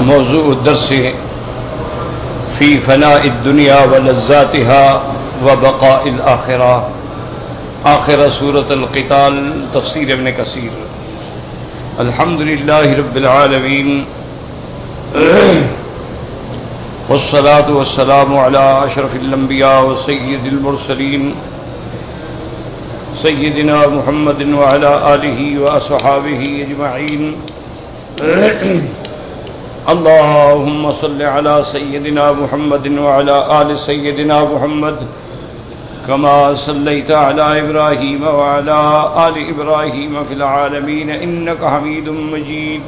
موضوع الدرس فی فناء الدنیا ولذاتها وبقاء الآخرہ، آخر سورة القتال، تفسیر ابن کثیر۔ الحمدللہ رب العالمین والصلاة والسلام علی اشرف الانبیاء وسید المرسلین سیدنا محمد وعلی آلہ واصحابہ اجمعین۔ اللهم صل على سيدنا محمد وعلى آل سيدنا محمد كما صليت على إبراهيم وعلى آل إبراهيم في العالمين إنك حميد مجيد۔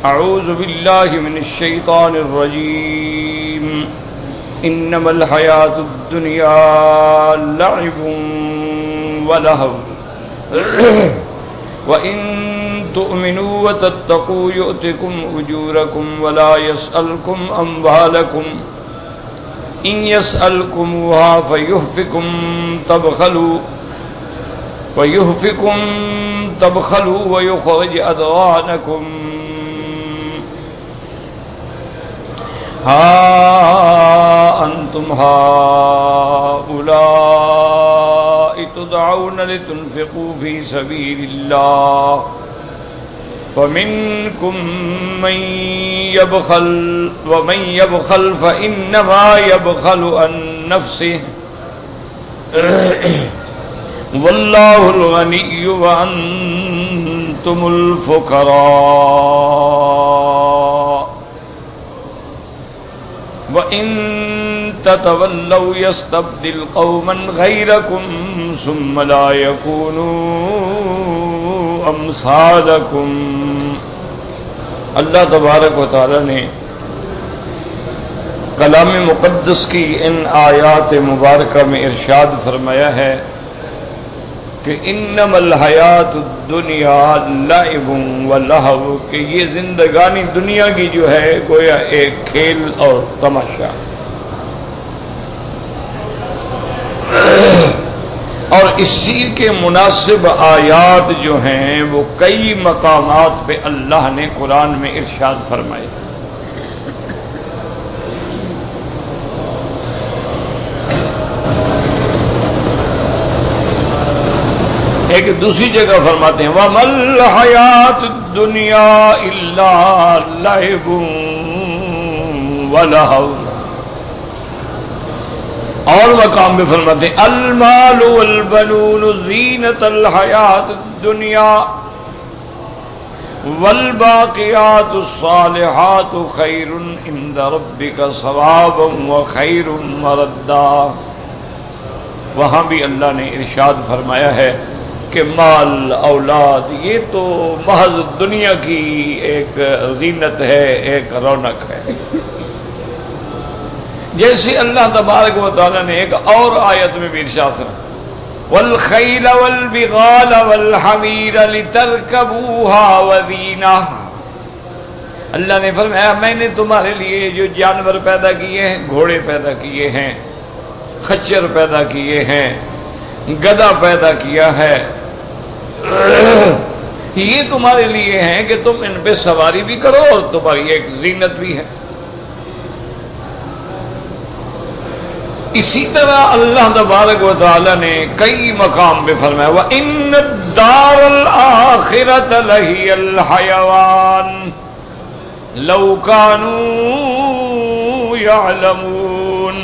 أعوذ بالله من الشيطان الرجيم۔ إنما الحياة الدنيا لعب ولهو وإن تؤمنوا وتتقوا يؤتكم أجوركم ولا يسألكم أموالكم إن يسألكموها فيحفكم تبخلوا ويخرج أضغانكم ها أنتم هؤلاء تدعون لتنفقوا في سبيل الله ومنكم من يبخل فإنما يبخل عن نفسه والله الغني وأنتم الفقراء وإن تتولوا يستبدل قوما غيركم ثم لا يكونوا أمثالكم۔ اللہ تبارک و تعالی نے کلام مقدس کی ان آیات مبارکہ میں ارشاد فرمایا ہے کہ انما الحیات الدنیا لعب ولہو، کہ یہ زندگانی دنیا کی جو ہے گویا ایک کھیل اور تماشا، اور اسی کے مناسب آیات جو ہیں وہ کئی مقامات پہ اللہ نے قرآن میں ارشاد فرمائے۔ ایک دوسری جگہ فرماتے ہیں وَمَا الْحَيَاةُ الدُّنْيَا إِلَّا لَعِبٌ وَلَهْوٌ، اور مقام میں فرماتے ہیں المال والبنون زینۃ الحیات الدنیا والباقیات الصالحات خیر عند ربک ثوابا وخیر مردا۔ وہاں بھی اللہ نے ارشاد فرمایا ہے کہ مال اولاد یہ تو محض دنیا کی ایک زینت ہے، ایک رونق ہے۔ جیسے اللہ تبارک و تعالیٰ نے ایک اور آیت میں بھی ارشاد فرمایا والخیل والبغال والحمیر لترکبوها وزینہ، اللہ نے فرمایا میں نے تمہارے لیے جو جانور پیدا کیے ہیں، گھوڑے پیدا کیے ہیں، خچر پیدا کیے ہیں، گدھا پیدا کیا ہے، یہ تمہارے لیے ہیں کہ تم ان پہ سواری بھی کرو اور تمہاری ایک زینت بھی ہے۔ اسی طرح اللہ تبارک و تعالی نے کئی مقام پہ فرمایا وَإِنَّ الدَّارَ الْآخِرَةَ لَهِيَ الْحَيَوَانُ لَوْ كَانُوا يَعْلَمُونَ،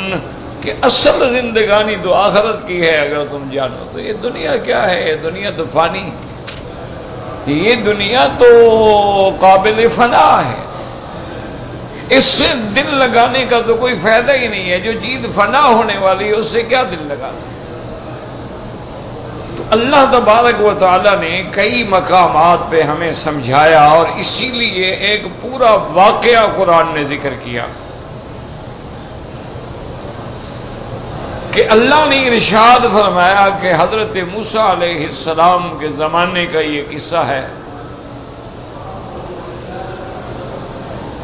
کہ اصل زندگانی تو آخرت کی ہے اگر تم جانو تو۔ یہ دنیا کیا ہے؟ یہ دنیا تو فانی، یہ دنیا تو قابل فنا ہے، اس سے دل لگانے کا تو کوئی فائدہ ہی نہیں ہے۔ جو چیز فنا ہونے والی ہے اس سے کیا دل لگانا؟ تو اللہ تبارک و تعالی نے کئی مقامات پہ ہمیں سمجھایا، اور اسی لیے ایک پورا واقعہ قرآن نے ذکر کیا کہ اللہ نے ارشاد فرمایا کہ حضرت موسیٰ علیہ السلام کے زمانے کا یہ قصہ ہے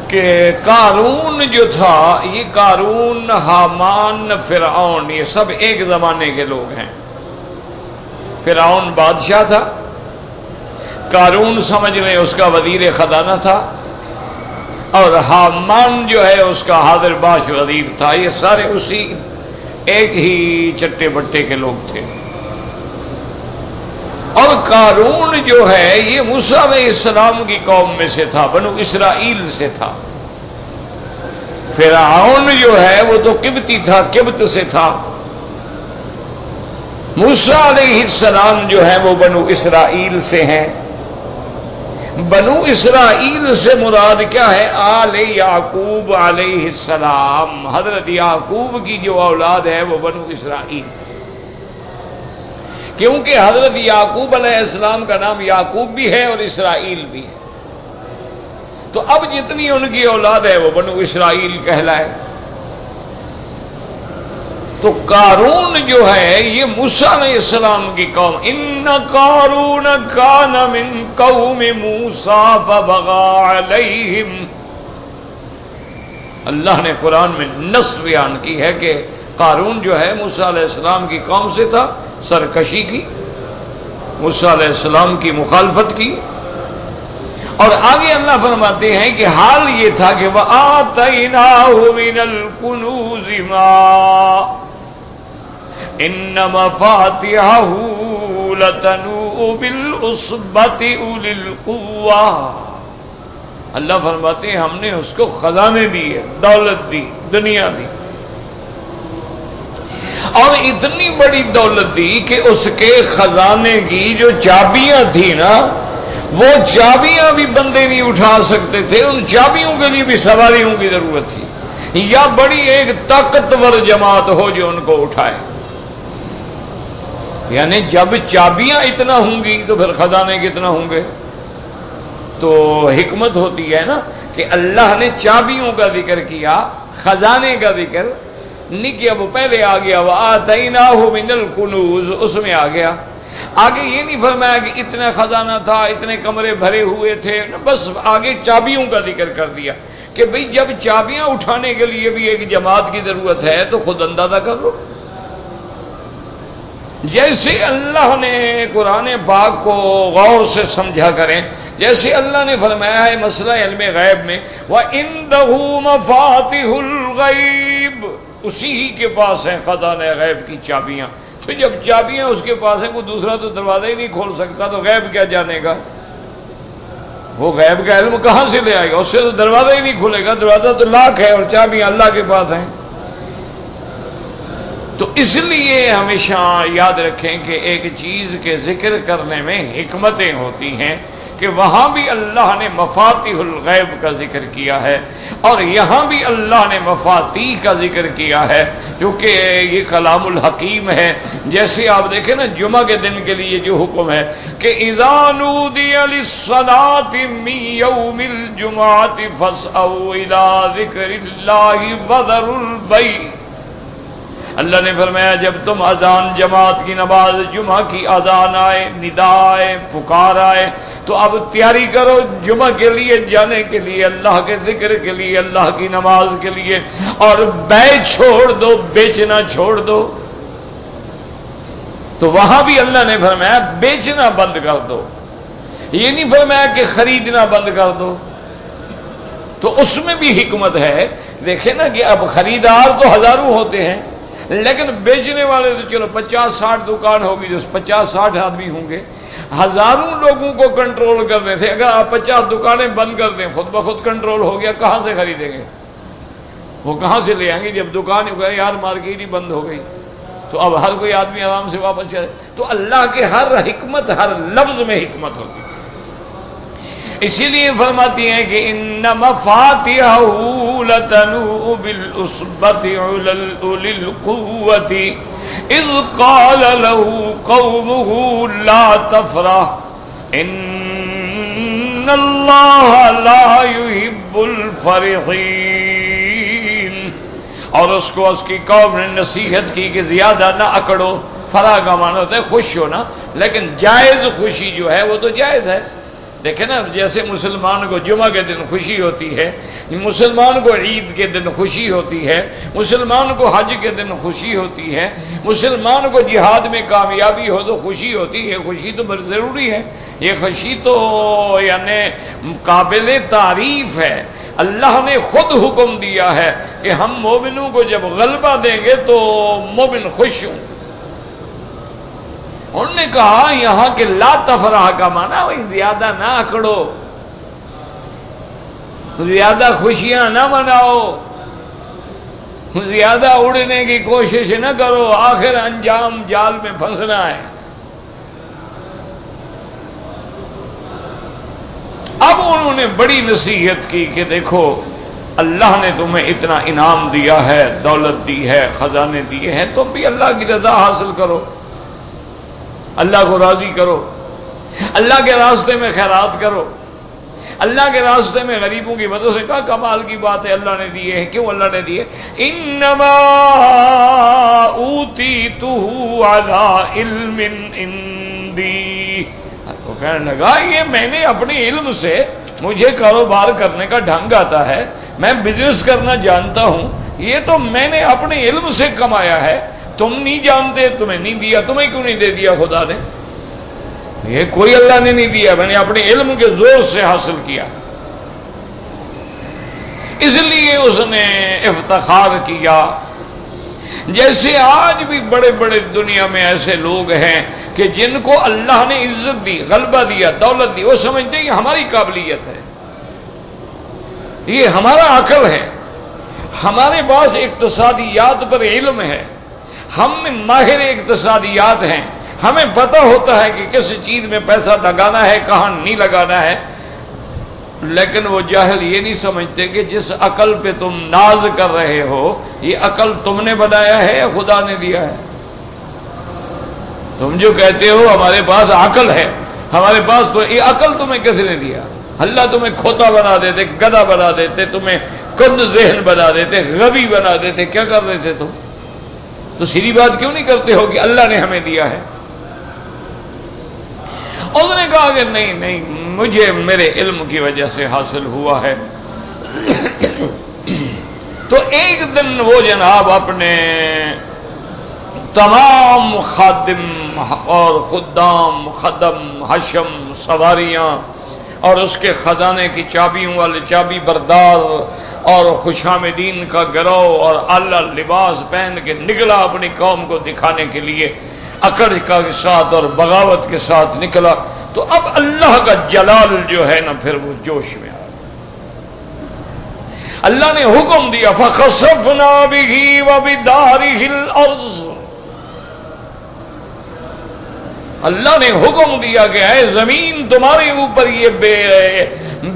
کہ قارون جو تھا، یہ قارون، حامان، فرعون، یہ سب ایک زمانے کے لوگ ہیں۔ فرعون بادشاہ تھا، قارون سمجھ لیں اس کا وزیر خزانہ تھا، اور حامان جو ہے اس کا حاضر باش وزیر تھا، یہ سارے اسی ایک ہی چٹے بٹے کے لوگ تھے۔ اور قارون جو ہے یہ موسیٰ علیہ السلام کی قوم میں سے تھا، بنو اسرائیل سے تھا۔ فرعون جو ہے وہ تو قبطی تھا، قبط سے تھا۔ موسیٰ علیہ السلام جو ہے وہ بنو اسرائیل سے ہیں۔ بنو اسرائیل سے مراد کیا ہے؟ آل یعقوب علیہ السلام، حضرت یعقوب کی جو اولاد ہے وہ بنو اسرائیل، کیونکہ حضرت یعقوب علیہ السلام کا نام یعقوب بھی ہے اور اسرائیل بھی ہے، تو اب جتنی ان کی اولاد ہے وہ بنو اسرائیل کہلائے۔ تو قارون جو ہے یہ موسیٰ علیہ السلام کی قوم، ان قارون کان من قوم موسیٰ فبغى علیہم، اللہ نے قرآن میں نص بیان کی ہے کہ قارون جو ہے موسیٰ علیہ السلام کی قوم سے تھا، سرکشی کی، موسیٰ علیہ السلام کی مخالفت کی۔ اور آگے اللہ فرماتے ہیں کہ حال یہ تھا کہ وَآتَيْنَاهُ مِنَ الْكُنُوزِ مَا إِنَّ مَفَاتِحَهُ لَتَنُوءُ بِالْعُصْبَةِ أُولِي الْقُوَّةِ، اللہ فرماتے ہیں ہم نے اس کو خزانے دیے، دولت دی، دنیا دی، اور اتنی بڑی دولت دی کہ اس کے خزانے کی جو چابیاں تھی نا، وہ چابیاں بھی بندے نہیں اٹھا سکتے تھے، ان چابیوں کے لیے بھی سواریوں کی ضرورت تھی، یا بڑی ایک طاقتور جماعت ہو جو ان کو اٹھائے۔ یعنی جب چابیاں اتنا ہوں گی تو پھر خزانے کتنا ہوں گے؟ تو حکمت ہوتی ہے نا کہ اللہ نے چابیوں کا ذکر کیا، خزانے کا ذکر نہیں کیا، وہ پہلے آ گیا وَآتَيْنَاهُ مِنَ الْكُنُوزِ، اس میں آ گیا۔ آگے یہ نہیں فرمایا کہ اتنا خزانہ تھا، اتنے کمرے بھرے ہوئے تھے، بس آگے چابیوں کا ذکر کر دیا کہ بھئی جب چابیاں اٹھانے کے لیے بھی ایک جماعت کی ضرورت ہے تو خود اندازہ کر لو۔ جیسے اللہ نے قرآن پاک کو غور سے سمجھا کریں، جیسے اللہ نے فرمایا ہے مسئلہ علم غیب میں وَعِندَهُ مَفَاتِحُ الْغَيْبِ، اسی ہی کے پاس ہیں خزانہ غیب کی چابیاں، تو جب چابیاں اس کے پاس ہیں، کوئی دوسرا تو دروازہ ہی نہیں کھول سکتا، تو غیب کیا جانے گا؟ وہ غیب کا علم کہاں سے لے آئے گا؟ اس سے تو دروازہ ہی نہیں کھلے گا، دروازہ تو لاکھ ہے اور چابیاں اللہ کے پاس ہیں۔ تو اس لیے ہمیشہ یاد رکھیں کہ ایک چیز کے ذکر کرنے میں حکمتیں ہوتی ہیں، کہ وہاں بھی اللہ نے مفاتیح الغیب کا ذکر کیا ہے اور یہاں بھی اللہ نے مفاتیح کا ذکر کیا ہے، کیونکہ یہ کلام الحکیم ہے۔ جیسے آپ دیکھیں نا جمعہ کے دن کے لیے جو حکم ہے کہ اذا نودی للصلاۃ من یوم الجمعۃ فاسعوا الی ذکر اللہ وذروا البیع، اللہ نے فرمایا جب تم اذان جماعت کی نماز جمعہ کی اذان آئے، ندا آئے، پکار آئے، تو اب تیاری کرو جمعہ کے لیے جانے کے لیے، اللہ کے ذکر کے لیے، اللہ کی نماز کے لیے، اور بیع چھوڑ دو، بیچنا چھوڑ دو۔ تو وہاں بھی اللہ نے فرمایا بیچنا بند کر دو، یہ نہیں فرمایا کہ خریدنا بند کر دو۔ تو اس میں بھی حکمت ہے۔ دیکھیں نا کہ اب خریدار تو ہزاروں ہوتے ہیں، لیکن بیچنے والے تو چلو 50-60 دکان ہوگی، جو 50-60 آدمی ہوں گے، ہزاروں لوگوں کو کنٹرول کرنے تھے۔ اگر آپ 50 دکانیں بند کر دیں، خود بخود کنٹرول ہو گیا، کہاں سے خریدیں گے؟ وہ کہاں سے لے آئیں گے جب دکان یار مارکیٹ ہی بند ہو گئی؟ تو اب ہر کوئی آدمی آرام سے واپس چلے۔ تو اللہ کے ہر حکمت، ہر لفظ میں حکمت ہوتی ہے، اسی لیے فرماتی ہیں کہ ان مفاتیحہ لتنوء بالعصبۃ اولي القوۃ اذ قال له قومه لا تفرح ان اللہ لا يحب الفرحین، اور اس کو اس کی قوم نے نصیحت کی کہ زیادہ نہ اکڑو۔ فرح کا معنی ہوتا ہے خوش ہونا، لیکن جائز خوشی جو ہے وہ تو جائز ہے۔ دیکھیں نا جیسے مسلمان کو جمعہ کے دن خوشی ہوتی ہے، مسلمان کو عید کے دن خوشی ہوتی ہے، مسلمان کو حج کے دن خوشی ہوتی ہے، مسلمان کو جہاد میں کامیابی ہو تو خوشی ہوتی ہے۔ خوشی تو بہت ضروری ہے، یہ خوشی تو یعنی قابل تعریف ہے، اللہ نے خود حکم دیا ہے کہ ہم مومنوں کو جب غلبہ دیں گے تو مومن خوش ہوں. انہوں نے کہا یہاں کے لا تفرح کا معنی وہی زیادہ نہ اکڑو، زیادہ خوشیاں نہ مناؤ، زیادہ اڑنے کی کوشش نہ کرو، آخر انجام جال میں پھنسنا ہے. اب انہوں نے بڑی نصیحت کی کہ دیکھو اللہ نے تمہیں اتنا انعام دیا ہے، دولت دی ہے، خزانے دیے ہیں، تم بھی اللہ کی رضا حاصل کرو، اللہ کو راضی کرو، اللہ کے راستے میں خیرات کرو، اللہ کے راستے میں غریبوں کی مدد سے. کہا کمال کی بات ہے اللہ نے دیے ہیں. کیوں اللہ نے دیے؟ انما اوتیتہ علی علم عندی. تو کہنے لگا یہ میں نے اپنے علم سے، مجھے کاروبار کرنے کا ڈھنگ آتا ہے، میں بزنس کرنا جانتا ہوں، یہ تو میں نے اپنے علم سے کمایا ہے، تم نہیں جانتے، تمہیں نہیں دیا. تمہیں کیوں نہیں دے دیا خدا نے؟ یہ کوئی اللہ نے نہیں دیا، میں نے اپنے علم کے زور سے حاصل کیا. اس لیے اس نے افتخار کیا. جیسے آج بھی بڑے بڑے دنیا میں ایسے لوگ ہیں کہ جن کو اللہ نے عزت دی، غلبہ دیا، دولت دی، وہ سمجھتے ہیں یہ ہماری قابلیت ہے، یہ ہمارا عقل ہے، ہمارے پاس اقتصادیات پر علم ہے، ہم ماہر اقتصادیات ہیں، ہمیں پتہ ہوتا ہے کہ کس چیز میں پیسہ لگانا ہے، کہاں نہیں لگانا ہے. لیکن وہ جاہل یہ نہیں سمجھتے کہ جس عقل پہ تم ناز کر رہے ہو، یہ عقل تم نے بنایا ہے یا خدا نے دیا ہے؟ تم جو کہتے ہو ہمارے پاس عقل ہے، ہمارے پاس تو یہ عقل تمہیں کس نے دیا؟ اللہ تمہیں کھوتا بنا دیتے، گدھا بنا دیتے، تمہیں کند ذہن بنا دیتے، غبی بنا دیتے، کیا کر رہے تھے تم؟ تو سیدھی بات کیوں نہیں کرتے ہو کہ اللہ نے ہمیں دیا ہے؟ اس نے کہا کہ نہیں نہیں، مجھے میرے علم کی وجہ سے حاصل ہوا ہے. تو ایک دن وہ جناب اپنے تمام خادم اور خدام، خدم، حشم، سواریاں اور اس کے خزانے کی چابیوں والے چابی بردار اور خوشامدین کا گروہ اور اعلیٰ لباس پہن کے نکلا اپنی قوم کو دکھانے کے لیے، اکڑ کے ساتھ اور بغاوت کے ساتھ نکلا. تو اب اللہ کا جلال جو ہے نا پھر وہ جوش میں آ گیا. اللہ نے حکم دیا فَخَسَفْنَا بِهِ وَبِدَارِهِ الْأَرْضِ. اللہ نے حکم دیا کہ اے زمین تمہارے اوپر یہ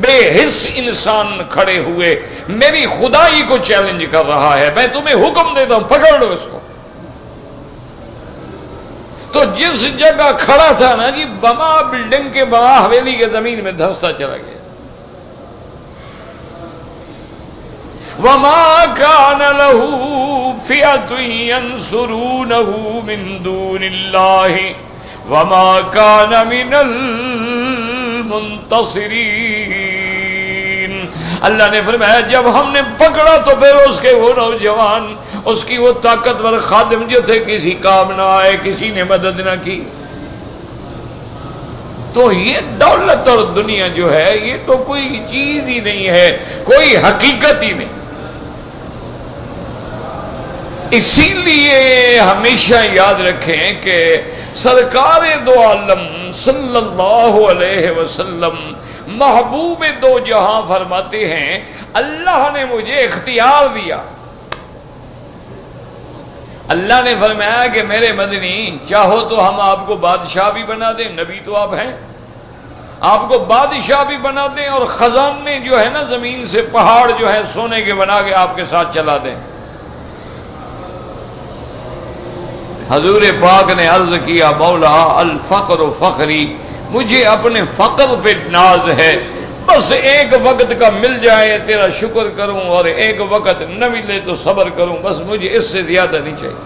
بے حس انسان کھڑے ہوئے میری خدائی کو چیلنج کر رہا ہے، میں تمہیں حکم دیتا ہوں پکڑ لو اس کو. تو جس جگہ کھڑا تھا نا جی، بما بلڈنگ کے بما حویلی کے زمین میں دھنستا چلا گیا. وما كان له فئة ينصرونه من دون الله وما كان من المنتصرين. اللہ نے فرمایا جب ہم نے پکڑا تو پھر اس کے وہ نوجوان، اس کی وہ طاقتور خادم جو تھے کسی کام نہ آئے، کسی نے مدد نہ کی. تو یہ دولت اور دنیا جو ہے یہ تو کوئی چیز ہی نہیں ہے، کوئی حقیقت ہی نہیں. اسی لیے ہمیشہ یاد رکھیں کہ سرکار دو عالم صلی اللہ علیہ وسلم محبوب دو جہاں فرماتے ہیں اللہ نے مجھے اختیار دیا. اللہ نے فرمایا کہ میرے مدنی چاہو تو ہم آپ کو بادشاہ بھی بنا دیں، نبی تو آپ ہیں، آپ کو بادشاہ بھی بنا دیں اور خزانے جو ہے نا زمین سے پہاڑ جو ہے سونے کے بنا کے آپ کے ساتھ چلا دیں. حضور پاک نے عرض کیا مولا الفقر فخری، مجھے اپنے فقر پہ ناز ہے، بس ایک وقت کا مل جائے تیرا شکر کروں اور ایک وقت نہ ملے تو صبر کروں، بس مجھے اس سے زیادہ نہیں چاہیے.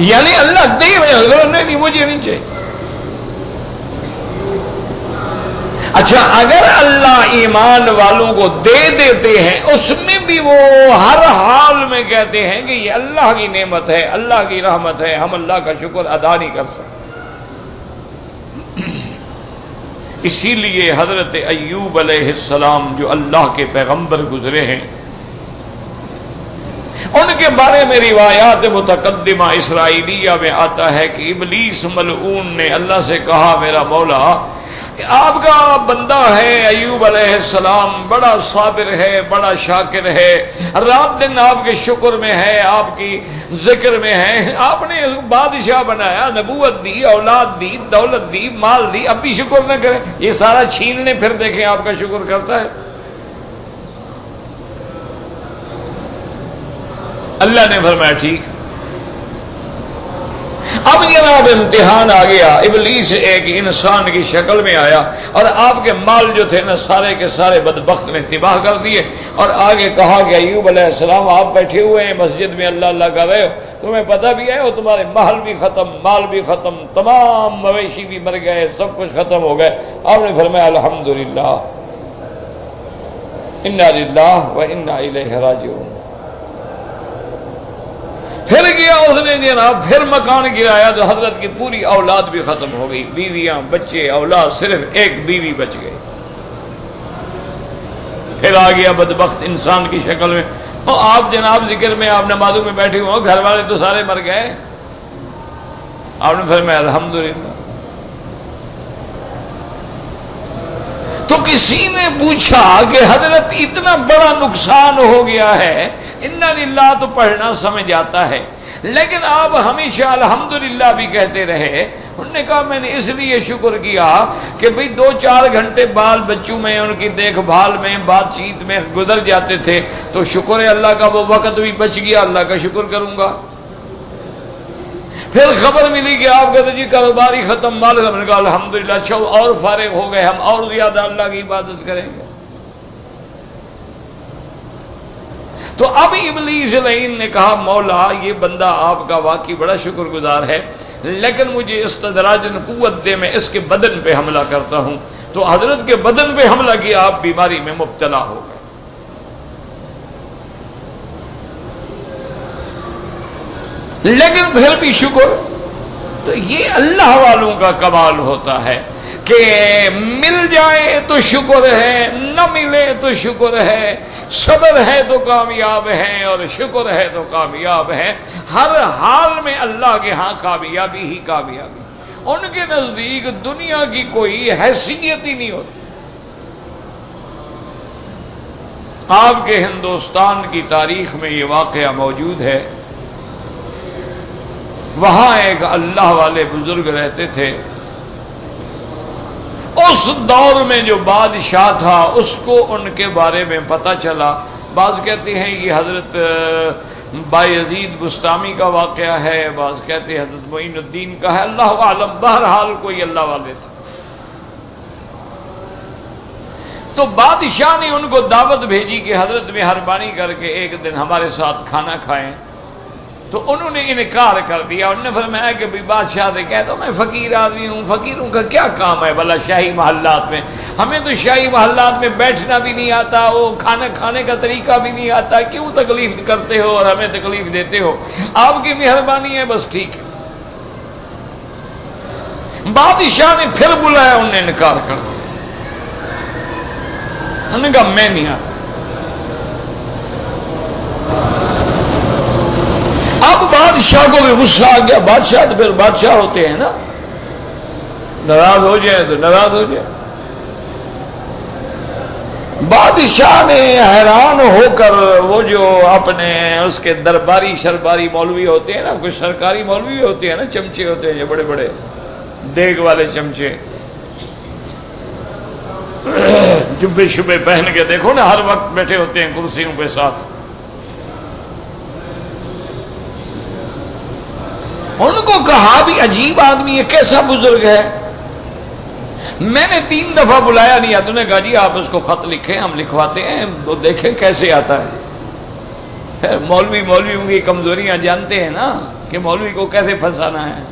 یعنی اللہ دے رہے نہیں، مجھے نہیں چاہیے. اچھا اگر اللہ ایمان والوں کو دے دیتے ہیں اس میں بھی وہ ہر حال میں کہتے ہیں کہ یہ اللہ کی نعمت ہے، اللہ کی رحمت ہے، ہم اللہ کا شکر ادا نہیں کر سکتے. اسی لیے حضرت ایوب علیہ السلام جو اللہ کے پیغمبر گزرے ہیں، ان کے بارے میں روایات متقدمہ اسرائیلیہ میں آتا ہے کہ ابلیس ملعون نے اللہ سے کہا، میرا مولا آپ کا بندہ ہے ایوب علیہ السلام، بڑا صابر ہے، بڑا شاکر ہے، رات دن آپ کے شکر میں ہے، آپ کی ذکر میں ہے، آپ نے بادشاہ بنایا، نبوت دی، اولاد دی، دولت دی، مال دی، اب بھی شکر نہ کرے؟ یہ سارا چھین لیں پھر دیکھیں آپ کا شکر کرتا ہے؟ اللہ نے فرمایا ٹھیک۔ اب جناب امتحان آ گیا، ابلیس ایک انسان کی شکل میں آیا اور آپ کے مال جو تھے نا سارے کے سارے بدبخت نے تباہ کر دیے، اور آگے کہا کہ ایوب علیہ السلام آپ بیٹھے ہوئے ہیں مسجد میں اللہ اللہ کر رہے ہو، تمہیں پتہ بھی ہے وہ تمہارے محل بھی ختم، مال بھی ختم، تمام مویشی بھی مر گئے، سب کچھ ختم ہو گئے۔ آپ نے فرمایا الحمدللہ، انا للہ و انا الیہ راجعون۔ پھر گیا اس نے جناب پھر مکان گرایا تو حضرت کی پوری اولاد بھی ختم ہو گئی، بیویاں بچے اولاد، صرف ایک بیوی بچ گئی۔ پھر آ گیا بدبخت انسان کی شکل میں، آپ جناب ذکر میں، آپ نمازوں میں بیٹھے ہو، گھر والے تو سارے مر گئے۔ آپ نے فرمایا الحمدللہ۔ تو کسی نے پوچھا کہ حضرت اتنا بڑا نقصان ہو گیا ہے، انا للہ تو پڑھنا سمجھ آتا ہے، لیکن آپ ہمیشہ الحمدللہ بھی کہتے رہے۔ انہوں نے کہا میں نے اس لیے شکر کیا کہ بھئی 2-4 گھنٹے بال بچوں میں، ان کی دیکھ بھال میں، بات چیت میں گزر جاتے تھے، تو شکر ہے اللہ کا وہ وقت بھی بچ گیا، اللہ کا شکر کروں گا۔ پھر خبر ملی کہ آپ کہتے جی کاروبار ہی ختم، مال ختم، کہا الحمدللہ، اچھا اور فارغ ہو گئے، ہم اور زیادہ اللہ کی عبادت کریں گے۔ تو اب ابلیس لعین نے کہا مولا یہ بندہ آپ کا واقعی بڑا شکر گزار ہے، لیکن مجھے استدراجن قوت دے، میں اس کے بدن پہ حملہ کرتا ہوں۔ تو حضرت کے بدن پہ حملہ کیا، آپ بیماری میں مبتلا ہو گئے۔ لیکن پھر بھی شکر، تو یہ اللہ والوں کا کمال ہوتا ہے کہ مل جائے تو شکر ہے، نہ ملے تو شکر ہے، صبر ہے تو کامیاب ہے اور شکر ہے تو کامیاب ہے۔ ہر حال میں اللہ کے ہاں کامیابی ہی کامیابی، ان کے نزدیک دنیا کی کوئی حیثیت ہی نہیں ہوتی۔ آپ کے ہندوستان کی تاریخ میں یہ واقعہ موجود ہے، وہاں ایک اللہ والے بزرگ رہتے تھے، اس دور میں جو بادشاہ تھا اس کو ان کے بارے میں پتہ چلا۔ بعض کہتے ہیں یہ حضرت بایزید بسطامی کا واقعہ ہے، بعض کہتے ہیں حضرت معین الدین کا ہے، اللہ عالم، بہرحال کوئی اللہ والے تھے۔ تو بادشاہ نے ان کو دعوت بھیجی کہ حضرت مہربانی کر کے ایک دن ہمارے ساتھ کھانا کھائیں، تو انہوں نے انکار کر دیا۔ انہوں نے فرمایا کہ بھی بادشاہ سے کہہ دو میں فقیر آدمی ہوں، فقیروں کا کیا کام ہے بھلا شاہی محلات میں، ہمیں تو شاہی محلات میں بیٹھنا بھی نہیں آتا، وہ کھانا کھانے کا طریقہ بھی نہیں آتا، کیوں تکلیف کرتے ہو اور ہمیں تکلیف دیتے ہو، آپ کی مہربانی ہے بس ٹھیک ہے۔ بادشاہ نے پھر بلایا، انہوں نے انکار کر دیا، انہوں نے کہا میں نہیں آتا۔ اب بادشاہ کو بھی غصہ آ گیا، بادشاہ تو پھر بادشاہ ہوتے ہیں نا، ناراض ہو جائے تو ناراض ہو جائے۔ بادشاہ نے حیران ہو کر وہ جو اپنے اس کے درباری شرباری مولوی ہوتے ہیں نا، کچھ سرکاری مولوی ہوتے ہیں نا، چمچے ہوتے ہیں یہ بڑے بڑے دیگ والے چمچے، جبے شبے پہن کے دیکھو نا ہر وقت بیٹھے ہوتے ہیں کرسیوں پہ ساتھ۔ ان کو کہا بھی عجیب آدمی ہے، کیسا بزرگ ہے، میں نے 3 دفعہ بلایا نہیں آتا۔ انہوں نے کہا جی آپ اس کو خط لکھیں، ہم لکھواتے ہیں، وہ دیکھیں کیسے آتا ہے۔ مولویوں کی کمزوریاں جانتے ہیں نا کہ مولوی کو کیسے پھنسانا ہے۔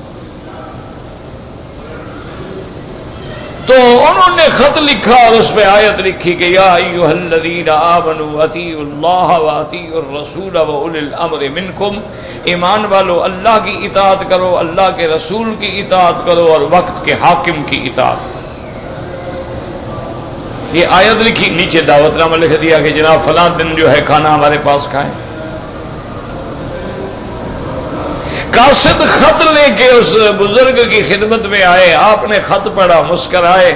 تو انہوں نے خط لکھا اور اس پہ آیت لکھی کہ یا ایھا الذین آمنوا اطیعوا اللہ واطیعوا الرسول واولی الامر منکم، ایمان والو اللہ کی اطاعت کرو، اللہ کے رسول کی اطاعت کرو اور وقت کے حاکم کی اطاعت کرو۔ یہ آیت لکھی، نیچے دعوت نامہ لکھ دیا کہ جناب فلاں دن جو ہے کھانا ہمارے پاس کھائیں۔ قاصد خط لے کے اس بزرگ کی خدمت میں آئے، آپ نے خط پڑھا، مسکرائے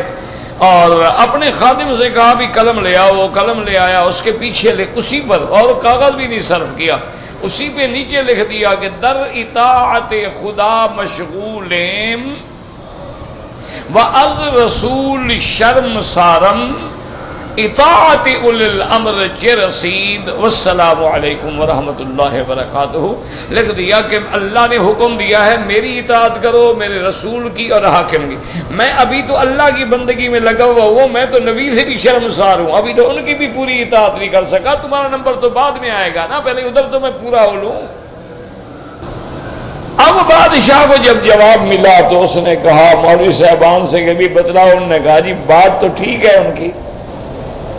اور اپنے خادم سے کہا بھی قلم لے آؤ، وہ قلم لے آیا، اس کے پیچھے اسی پر، اور کاغذ بھی نہیں صرف کیا، اسی پہ نیچے لکھ دیا کہ در اطاعت خدا مشغولیم وَأَذْ رسول شرم سارم اطاعت اولی الامر چرسید والسلام علیکم ورحمۃ اللہ وبرکاتہ۔ لکھ دیا کہ اللہ نے حکم دیا ہے میری اطاعت کرو، میرے رسول کی اور حاکم کی۔ میں ابھی تو اللہ کی بندگی میں لگا ہوا ہوں، میں تو نبی سے بھی شرمسار ہوں، ابھی تو ان کی بھی پوری اطاعت نہیں کر سکا، تمہارا نمبر تو بعد میں آئے گا نا، پہلے ادھر تو میں پورا ہو لوں۔ اب بادشاہ کو جب جواب ملا تو اس نے کہا مولوی صاحبان سے کہ بھی بتلاؤ، انہوں نے کہا جی بات تو ٹھیک ہے ان کی،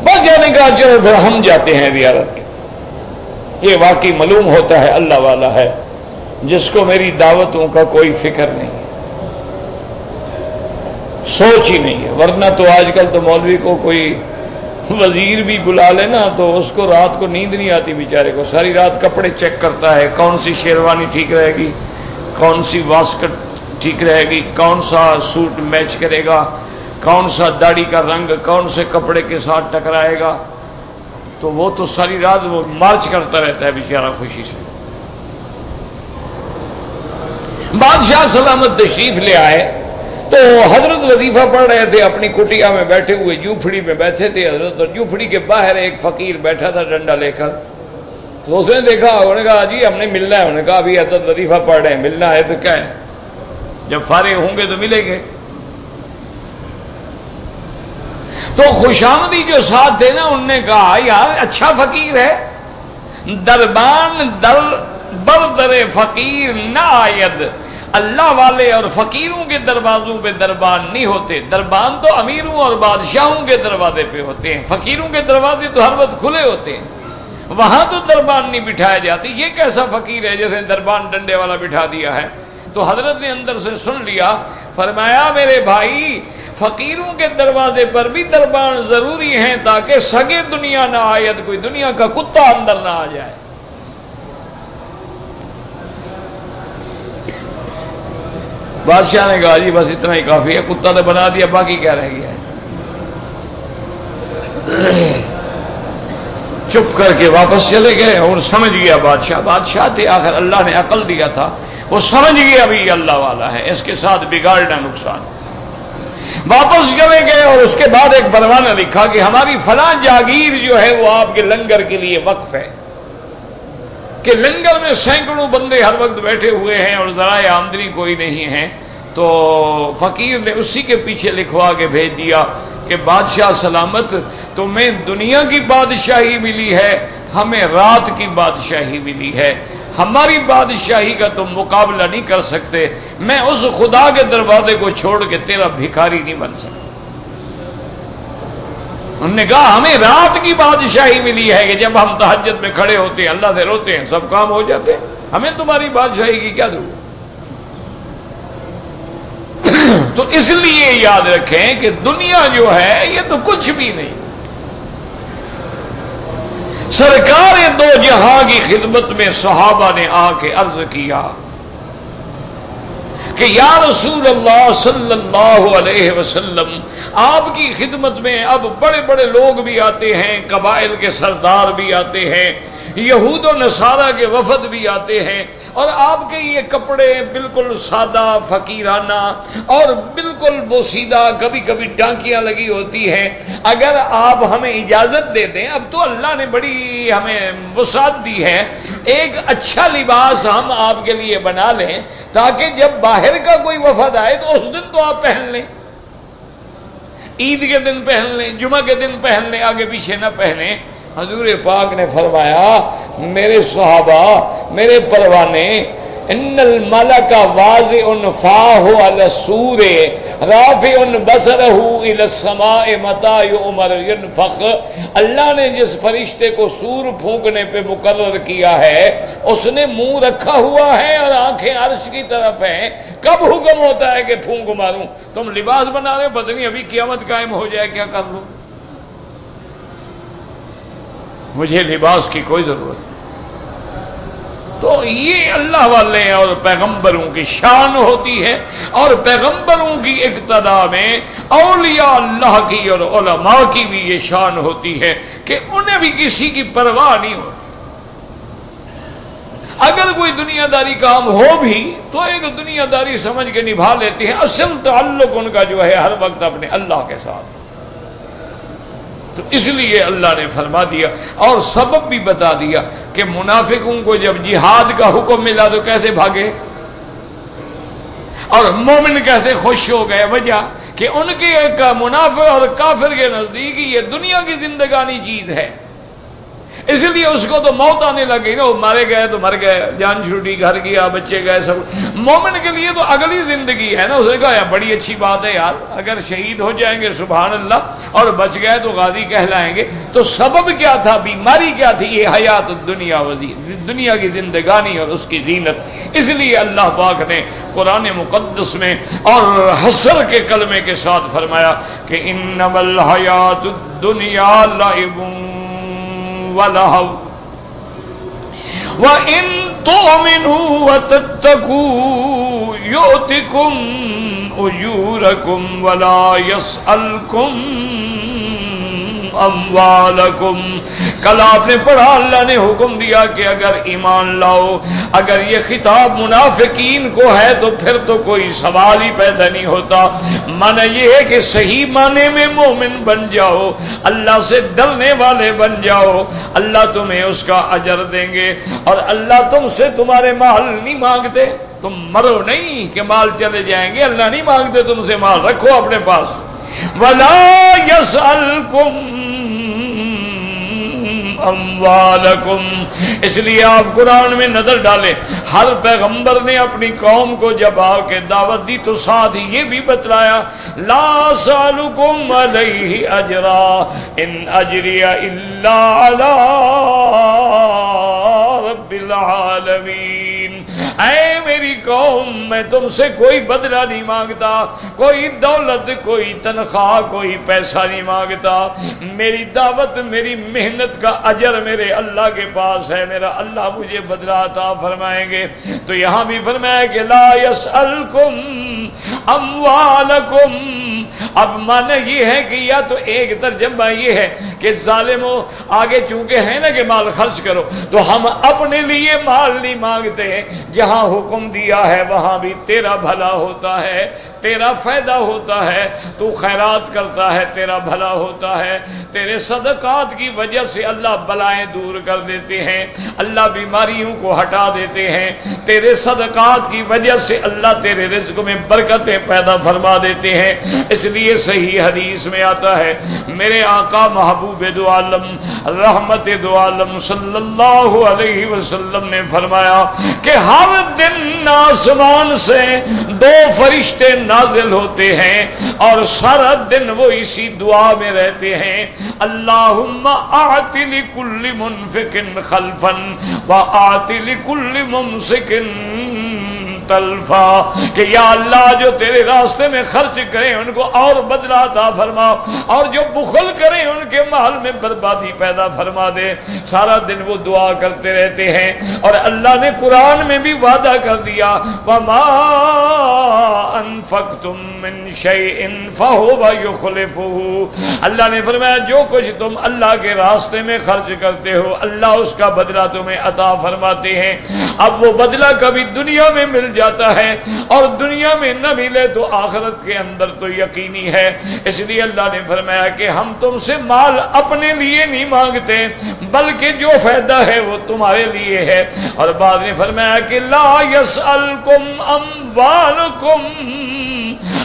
بادشاہ نے کہا چلو پھر ہم جاتے ہیں زیارت کے۔ یہ واقعی معلوم ہوتا ہے اللہ والا ہے جس کو میری دعوتوں کا کوئی فکر نہیں ہے، سوچ ہی نہیں ہے، ورنہ تو آج کل تو مولوی کو کوئی وزیر بھی بلا لینا تو اس کو رات کو نیند نہیں آتی بیچارے کو، ساری رات کپڑے چیک کرتا ہے، کون سی شیروانی ٹھیک رہے گی، کون سی واسکٹ ٹھیک رہے گی، کون سا سوٹ میچ کرے گا، کون سا داڑھی کا رنگ کون سے کپڑے کے ساتھ ٹکرائے گا، تو وہ تو ساری رات وہ مارچ کرتا رہتا ہے بیچارہ خوشی سے۔ بادشاہ سلامت تشریف لے آئے تو حضرت وظیفہ پڑھ رہے تھے، اپنی کٹیا میں بیٹھے ہوئے جھوپڑی میں بیٹھے تھے حضرت، اور جھوپڑی کے باہر ایک فقیر بیٹھا تھا ڈنڈا لے کر۔ تو اس نے دیکھا، انہوں نے کہا جی ہم نے ملنا ہے، انہوں نے کہا ابھی حضرت وظیفہ پڑھ رہے ہیں، ملنا ہے تو کیا ہے، جب فارغ ہوں گے تو ملیں گے۔ تو خوشامدی جو ساتھ تھے نا، انہوں نے کہا یار اچھا فقیر ہے، دربان در بردر فقیر نہ آید، اللہ والے اور فقیروں کے دروازوں پہ دربان نہیں ہوتے، دربان تو امیروں اور بادشاہوں کے دروازے پہ ہوتے ہیں، فقیروں کے دروازے تو ہر وقت کھلے ہوتے ہیں، وہاں تو دربان نہیں بٹھایا جاتی۔ یہ کیسا فقیر ہے جیسے دربان ڈنڈے والا بٹھا دیا ہے؟ تو حضرت نے اندر سے سن لیا، فرمایا میرے بھائی فقیروں کے دروازے پر بھی دربان ضروری ہیں تاکہ سگے دنیا نہ آیت، کوئی دنیا کا کتا اندر نہ آ جائے۔ بادشاہ نے کہا جی بس اتنا ہی کافی ہے، کتا تو بنا دیا، باقی کیا رہ گیا ہے۔ چپ کر کے واپس چلے گئے، اور سمجھ گیا بادشاہ تھے، آخر اللہ نے عقل دیا تھا، وہ سمجھ گیا ابھی یہ اللہ والا ہے، اس کے ساتھ بگاڑنا نقصان۔ واپس چلے گئے اور اس کے بعد ایک پروانہ لکھا کہ ہماری فلاں جاگیر جو ہے وہ آپ کے لنگر کے لیے وقف ہے، کہ لنگر میں سینکڑوں بندے ہر وقت بیٹھے ہوئے ہیں اور ذرائع آمدنی کوئی نہیں ہے۔ تو فقیر نے اسی کے پیچھے لکھوا کے بھیج دیا کہ بادشاہ سلامت، تمہیں دنیا کی بادشاہی ملی ہے، ہمیں رات کی بادشاہی ملی ہے، ہماری بادشاہی کا تم مقابلہ نہیں کر سکتے، میں اس خدا کے دروازے کو چھوڑ کے تیرا بھکاری نہیں بن سکتا۔ انہوں نے کہا ہمیں رات کی بادشاہی ملی ہے کہ جب ہم تہجد میں کھڑے ہوتے ہیں، اللہ سے روتے ہیں، سب کام ہو جاتے ہیں، ہمیں تمہاری بادشاہی کی کیا ضرورت؟ تو اس لیے یاد رکھیں کہ دنیا جو ہے یہ تو کچھ بھی نہیں۔ سرکار دو جہاں کی خدمت میں صحابہ نے آ کے عرض کیا کہ یا رسول اللہ صلی اللہ علیہ وسلم، آپ کی خدمت میں اب بڑے بڑے لوگ بھی آتے ہیں، قبائل کے سردار بھی آتے ہیں، یہود و نصارہ کے وفد بھی آتے ہیں، اور آپ کے یہ کپڑے بالکل سادہ فقیرانہ اور بالکل بوسیدہ، کبھی کبھی ٹانکیاں لگی ہوتی ہیں، اگر آپ ہمیں اجازت دے دیں، اب تو اللہ نے بڑی ہمیں وسعت دی ہے، ایک اچھا لباس ہم آپ کے لیے بنا لیں تاکہ جب باہر کا کوئی وفد آئے تو اس دن تو آپ پہن لیں، عید کے دن پہن لیں، جمعہ کے دن پہن لیں، آگے پیچھے نہ پہنیں۔ حضور پاک نے فرمایا میرے صحابہ، میرے پروانے، ان الملک واضع فاہ علی السور رافع بصرہ الی السماء متى یؤمر ینفخ، اللہ نے جس فرشتے کو سور پھونکنے پہ مقرر کیا ہے اس نے منہ رکھا ہوا ہے اور آنکھیں عرش کی طرف ہیں، کب حکم ہوتا ہے کہ پھونک ماروں؟ تم لباس بنا رہے، پتہ نہیں ابھی قیامت قائم ہو جائے، کیا کر لو؟ مجھے لباس کی کوئی ضرورت نہیں۔ تو یہ اللہ والے اور پیغمبروں کی شان ہوتی ہے، اور پیغمبروں کی اقتدا میں اولیاء اللہ کی اور علماء کی بھی یہ شان ہوتی ہے کہ انہیں بھی کسی کی پرواہ نہیں ہوتی۔ اگر کوئی دنیا داری کام ہو بھی تو ایک دنیا داری سمجھ کے نبھا لیتے ہیں، اصل تعلق ان کا جو ہے ہر وقت اپنے اللہ کے ساتھ۔ تو اس لیے اللہ نے فرما دیا اور سبب بھی بتا دیا کہ منافقوں کو جب جہاد کا حکم ملا تو کیسے بھاگے، اور مومن کیسے خوش ہو گئے، وجہ کہ ان کے ایک منافق اور کافر کے نزدیک یہ دنیا کی زندگانی چیز ہے، اس لیے اس کو تو موت آنے لگی نا، وہ مارے گئے تو مر گئے، جان چھوٹی، گھر گیا، بچے گئے، سب۔ مومن کے لیے تو اگلی زندگی ہے نا، اس نے کہا یار بڑی اچھی بات ہے یار، اگر شہید ہو جائیں گے سبحان اللہ، اور بچ گئے تو غازی کہلائیں گے۔ تو سبب کیا تھا، بیماری کیا تھی، یہ حیات دنیا دنیا کی زندگانی اور اس کی زینت۔ اس لیے اللہ پاک نے قرآن مقدس میں اور حسر کے کلمے کے ساتھ فرمایا کہ انما الحیات الدنیا لعب وَلَهَوْ وَإِن تُؤْمِنُوا وَتَتَّقُوا يُؤْتِكُمْ أُجُورَكُمْ وَلَا يَسْأَلْكُمْ اموالکم۔ کل آپ نے پڑھا اللہ نے حکم دیا کہ اگر ایمان لاؤ، اگر یہ خطاب منافقین کو ہے تو پھر تو کوئی سوال ہی پیدا نہیں ہوتا۔ معنی یہ ہے کہ صحیح معنی میں مومن بن جاؤ، اللہ سے ڈرنے والے بن جاؤ، اللہ تمہیں اس کا اجر دیں گے، اور اللہ تم سے تمہارے مال نہیں مانگتے، تم مرو نہیں کہ مال چلے جائیں گے، اللہ نہیں مانگتے تم سے مال، رکھو اپنے پاس۔ وَلَا يَسْأَلْكُمْ اموالکم۔ اس لیے آپ قرآن میں نظر ڈالیں، ہر پیغمبر نے اپنی قوم کو جب آ کے دعوت دی تو ساتھ یہ بھی بتلایا لا سالکم علیہ اجرا ان اجری الا علی رب العالمین۔ اے میری قوم، میں تم سے کوئی بدلہ نہیں مانگتا، کوئی دولت، کوئی تنخواہ، کوئی پیسہ نہیں مانگتا، میری دعوت، میری محنت کا اجر میرے اللہ کے پاس ہے، میرا اللہ مجھے بدلہ عطا فرمائیں گے۔ تو یہاں بھی فرمایا کہ لا یسألکم اموالکم۔ اب معنی یہ ہے کہ یا تو ایک ترجمہ یہ ہے کہ ظالموں آگے چونکہ ہے نا کہ مال خرچ کرو، تو ہم اپنے لیے مال نہیں مانگتے، جہاں حکم دیا ہے وہاں بھی تیرا بھلا ہوتا ہے، تیرا فائدہ ہوتا ہے، تو خیرات کرتا ہے تیرا بھلا ہوتا ہے، تیرے صدقات کی وجہ سے اللہ بلائیں دور کر دیتے ہیں، اللہ بیماریوں کو ہٹا دیتے ہیں، تیرے صدقات کی وجہ سے اللہ تیرے رزق میں برکتیں پیدا فرما دیتے ہیں۔ اس لیے صحیح حدیث میں آتا ہے، میرے آقا محبوب دو عالم رحمت دو عالم صلی اللہ علیہ وسلم نے فرمایا کہ ہر دن آسمان سے 2 فرشتے نازل ہوتے ہیں اور سارا دن وہ اسی دعا میں رہتے ہیں، اللہم اعط لکل منفق خلفا واعط لکل ممسک تلفا، کہ یا اللہ جو تیرے راستے میں خرچ کریں ان کو اور بدلہ عطا فرما، اور جو بخل کریں ان کے مال میں بربادی پیدا فرما دے۔ سارا دن وہ دعا کرتے رہتے ہیں، اور اللہ نے قرآن میں بھی وعدہ کر دیا وَمَا أَنفَقْتُم مِّن شَيْءٍ فَهُوَ يُخْلِفُهُ۔ اللہ نے فرمایا جو کچھ تم اللہ کے راستے میں خرچ کرتے ہو اللہ اس کا بدلہ تمہیں عطا فرماتے ہیں۔ اب وہ بدلہ کبھی دنیا میں مل جاتا ہے، اور دنیا میں نہ ملے تو آخرت کے اندر تو یقینی ہے۔ اس لیے اللہ نے فرمایا کہ ہم تم سے مال اپنے لیے نہیں مانگتے، بلکہ جو فائدہ ہے وہ تمہارے لیے ہے۔ اور بعد نے فرمایا کہ لا یسألکم اموالکم،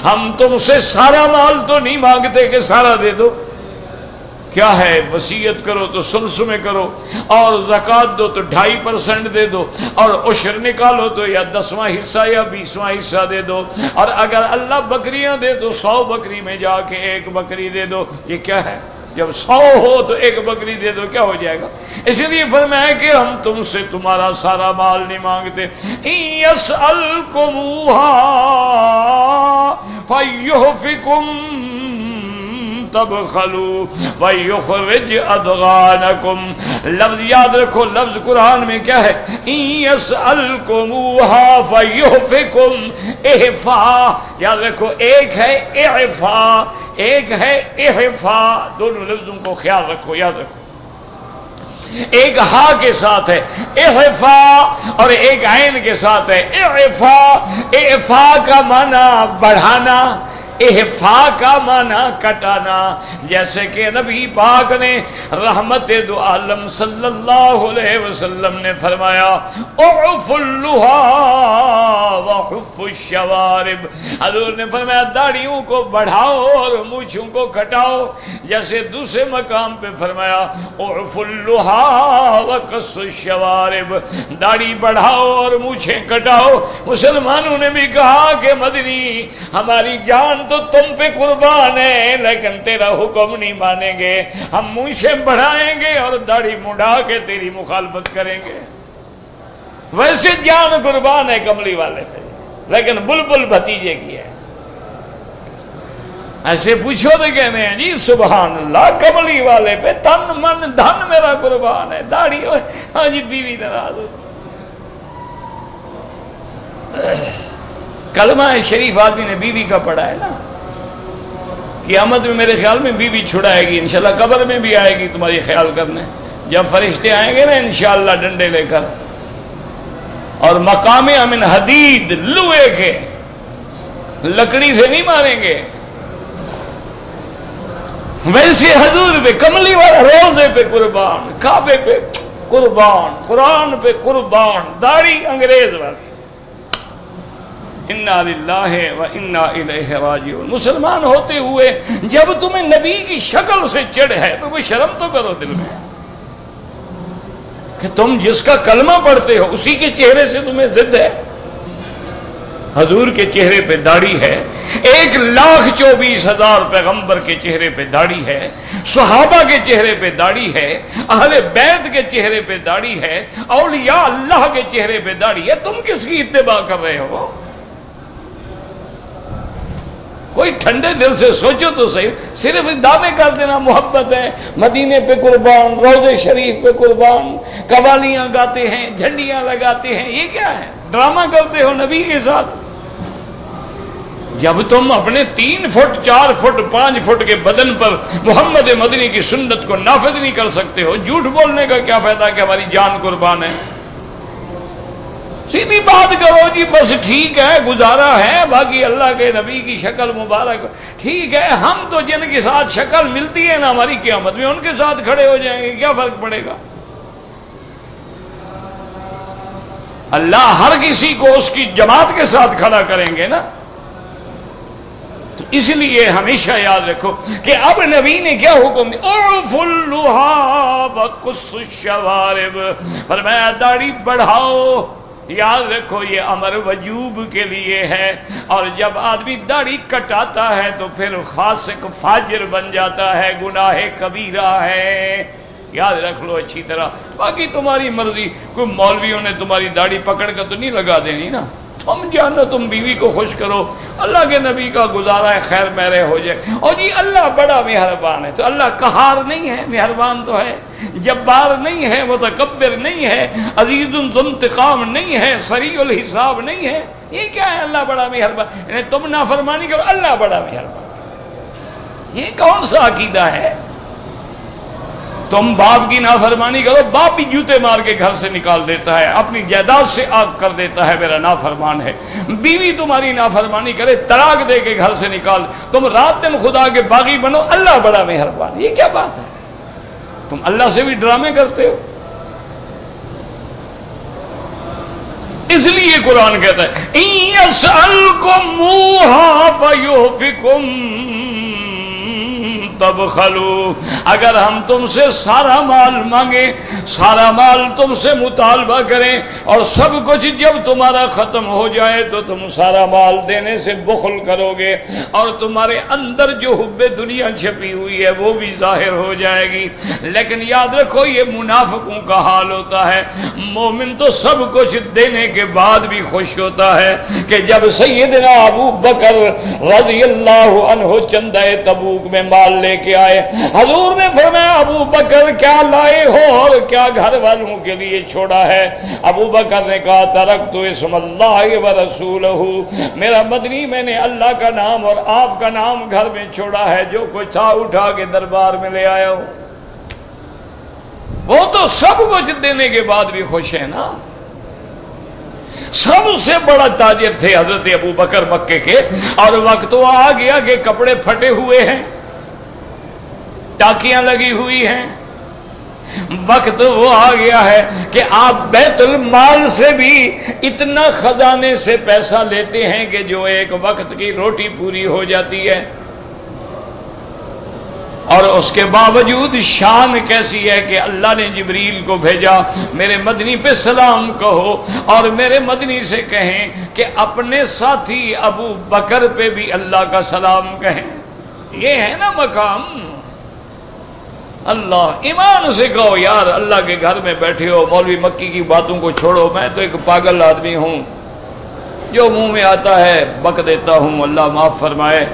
ہم تم سے سارا مال تو نہیں مانگتے کہ سارا دے دو۔ کیا ہے، وصیت کرو تو سلس میں کرو، اور زکوٰۃ دو تو 2.5% دے دو، اور عشر نکالو تو یا 10واں حصہ یا 20واں حصہ دے دو، اور اگر اللہ بکریاں دے تو 100 بکری میں جا کے 1 بکری دے دو۔ یہ کیا ہے، جب 100 ہو تو 1 بکری دے دو، کیا ہو جائے گا؟ اس لیے فرمایا کہ ہم تم سے تمہارا سارا مال نہیں مانگتے۔ إِن يَسْأَلْكُمُوهَا فَيُحْفِكُمْ تبخلوا ويخرج اضغانكم. لفظ یاد رکھو، لفظ قرآن میں کیا ہے؟ ان يسألكموها فيحفكم. احفا یاد رکھو، ایک ہے اعفا، ایک ہے احفا. دونوں لفظوں کو خیال رکھو، یاد رکھو. ایک ہا کے ساتھ ہے احفا اور ایک عین کے ساتھ ہے اعفا. اعفا کا معنی بڑھانا، احفا کا معنی کٹانا. جیسے کہ نبی پاک نے رحمت دو عالم صلی اللہ علیہ وسلم نے فرمایا اعف اللحى وحف الشوارب. حضور نے فرمایا داڑھیوں کو بڑھاؤ اور مونچھوں کو کٹاؤ. جیسے دوسرے مقام پہ فرمایا اعف اللحى وقص الشوارب، داڑھی بڑھاؤ اور مونچھیں کٹاؤ. مسلمانوں نے بھی کہا کہ مدنی ہماری جان تو تم پہ قربان ہے، لیکن تیرا حکم نہیں مانیں گے. ہم مونچھیں بڑھائیں گے اور داڑھی مڈا کے تیری مخالفت کریں گے. ویسے جان قربان ہے کملی والے پہ، لیکن بلبل بھتیجے کی ہے. ایسے پوچھو تو کہنے ہیں جی سبحان اللہ، کملی والے پہ تن من دھن میرا قربان ہے، داڑھی ہاں جی بیوی ناراض ہو. کلمہ شریف آدمی نے بیوی کا پڑھا ہے نا. قیامت میں میرے خیال میں بیوی چھڑائے گی انشاءاللہ، قبر میں بھی آئے گی تمہاری خیال کرنے. جب فرشتے آئیں گے نا انشاءاللہ ڈنڈے لے کر، اور مقام من حدید، لوہے کے، لکڑی سے نہیں ماریں گے. ویسے حضور پہ کملی والا روزے پہ قربان، کعبے پہ قربان، قرآن پہ قربان، داڑھی انگریز والی. انا للہ و انا الیہ راجعون. مسلمان ہوتے ہوئے جب تمہیں نبی کی شکل سے چڑھ ہے تو کوئی شرم تو کرو دل میں، کہ تم جس کا کلمہ پڑھتے ہو اسی کے چہرے سے تمہیں ضد ہے. حضور کے چہرے پہ داڑھی ہے، 1,24,000 پیغمبر کے چہرے پہ داڑھی ہے، صحابہ کے چہرے پہ داڑھی ہے، اہل بیت کے چہرے پہ داڑھی ہے، اولیاء اللہ کے چہرے پہ داڑھی ہے. تم کس کی اتباع کر رہے ہو؟ کوئی ٹھنڈے دل سے سوچو تو صحیح. صرف دعوے کر دینا محبت ہے، مدینے پہ قربان، روضے شریف پہ قربان، قوالیاں گاتے ہیں، جھنڈیاں لگاتے ہیں، یہ کیا ہے؟ ڈرامہ کرتے ہو نبی کے ساتھ. جب تم اپنے 3 فٹ 4 فٹ 5 فٹ کے بدن پر محمد مدنی کی سنت کو نافذ نہیں کر سکتے ہو، جھوٹ بولنے کا کیا فائدہ کہ ہماری جان قربان ہے؟ سیدھی بات کرو جی، بس ٹھیک ہے گزارا ہے، باقی اللہ کے نبی کی شکل مبارک ٹھیک ہے. ہم تو جن کے ساتھ شکل ملتی ہے نا ہماری قیامت میں، ان کے ساتھ کھڑے ہو جائیں گے، کیا فرق پڑے گا؟ اللہ ہر کسی کو اس کی جماعت کے ساتھ کھڑا کریں گے نا. تو اس لیے ہمیشہ یاد رکھو کہ اب نبی نے کیا حکم دیا؟ اعف اللحى وقص الشوارب. فرمایا داڑھی بڑھاؤ. یاد رکھو یہ امر وجوب کے لیے ہے، اور جب آدمی داڑھی کٹاتا ہے تو پھر فاسق فاجر بن جاتا ہے، گناہ کبیرہ ہے. یاد رکھ لو اچھی طرح. باقی تمہاری مرضی، کوئی مولویوں نے تمہاری داڑھی پکڑ کر تو نہیں لگا دینی نا. تم جانو تم بیوی کو خوش کرو، اللہ کے نبی کا گزارا ہے، خیر میرے ہو جائے. اور جی اللہ بڑا مہربان ہے، تو اللہ قہار نہیں ہے، مہربان تو ہے. جبار نہیں ہے، متکبر نہیں ہے، عزیز ذو انتقام نہیں ہے، سریع الحساب نہیں ہے. یہ کیا ہے اللہ بڑا مہربان؟ یعنی تم نافرمانی کرو اللہ بڑا مہربان. یہ کون سا عقیدہ ہے؟ تم باپ کی نافرمانی کرو، باپ بھی جوتے مار کے گھر سے نکال دیتا ہے، اپنی جائیداد سے آگ کر دیتا ہے، میرا نافرمان ہے. بیوی تمہاری نافرمانی کرے، طلاق دے کے گھر سے نکال. تم رات دن خدا کے باغی بنو، اللہ بڑا مہربان. یہ کیا بات ہے؟ تم اللہ سے بھی ڈرامے کرتے ہو. اس لیے قرآن کہتا ہے اِن يَسْأَلْكُمُوهَا فَيُحْفِكُمْ تبخلوا. اگر ہم تم سے سارا مال مانگیں، سارا مال تم سے مطالبہ کریں، اور سب کچھ جب تمہارا ختم ہو جائے تو تم سارا مال دینے سے بخل کرو گے، اور تمہارے اندر جو حب دنیا چھپی ہوئی ہے وہ بھی ظاہر ہو جائے گی. لیکن یاد رکھو یہ منافقوں کا حال ہوتا ہے. مومن تو سب کچھ دینے کے بعد بھی خوش ہوتا ہے کہ جب سیدنا ابو بکر رضی اللہ عنہ چندہ تبوک میں مال لے کے آئے. حضور نے فرمایا ابو بکر کیا لائے ہو اور کیا گھر والوں کے لیے چھوڑا ہے؟ ابو بکر نے کہا ترکت اسم اللہ و رسولہ، میرا مدنی میں نے اللہ کا نام اور آپ کا نام گھر میں چھوڑا ہے، جو کچھ تھا اٹھا کے دربار میں لے آیا ہوں. وہ تو سب کچھ دینے کے بعد بھی خوش ہے نا. سب سے بڑا تاجر تھے حضرت ابو بکر مکے کے، اور وقت وہ آ گیا کہ کپڑے پھٹے ہوئے ہیں، ٹاکیاں لگی ہوئی ہیں. وقت وہ آ گیا ہے کہ آپ بیت المال سے بھی اتنا خزانے سے پیسہ لیتے ہیں کہ جو ایک وقت کی روٹی پوری ہو جاتی ہے. اور اس کے باوجود شان کیسی ہے کہ اللہ نے جبریل کو بھیجا، میرے مدنی پہ سلام کہو اور میرے مدنی سے کہیں کہ اپنے ساتھی ابو بکر پہ بھی اللہ کا سلام کہیں. یہ ہے نا مقام. اللہ ایمان سے کہو یار، اللہ کے گھر میں بیٹھے ہو، مولوی مکی کی باتوں کو چھوڑو، میں تو ایک پاگل آدمی ہوں، جو منہ میں آتا ہے بک دیتا ہوں، اللہ معاف فرمائے.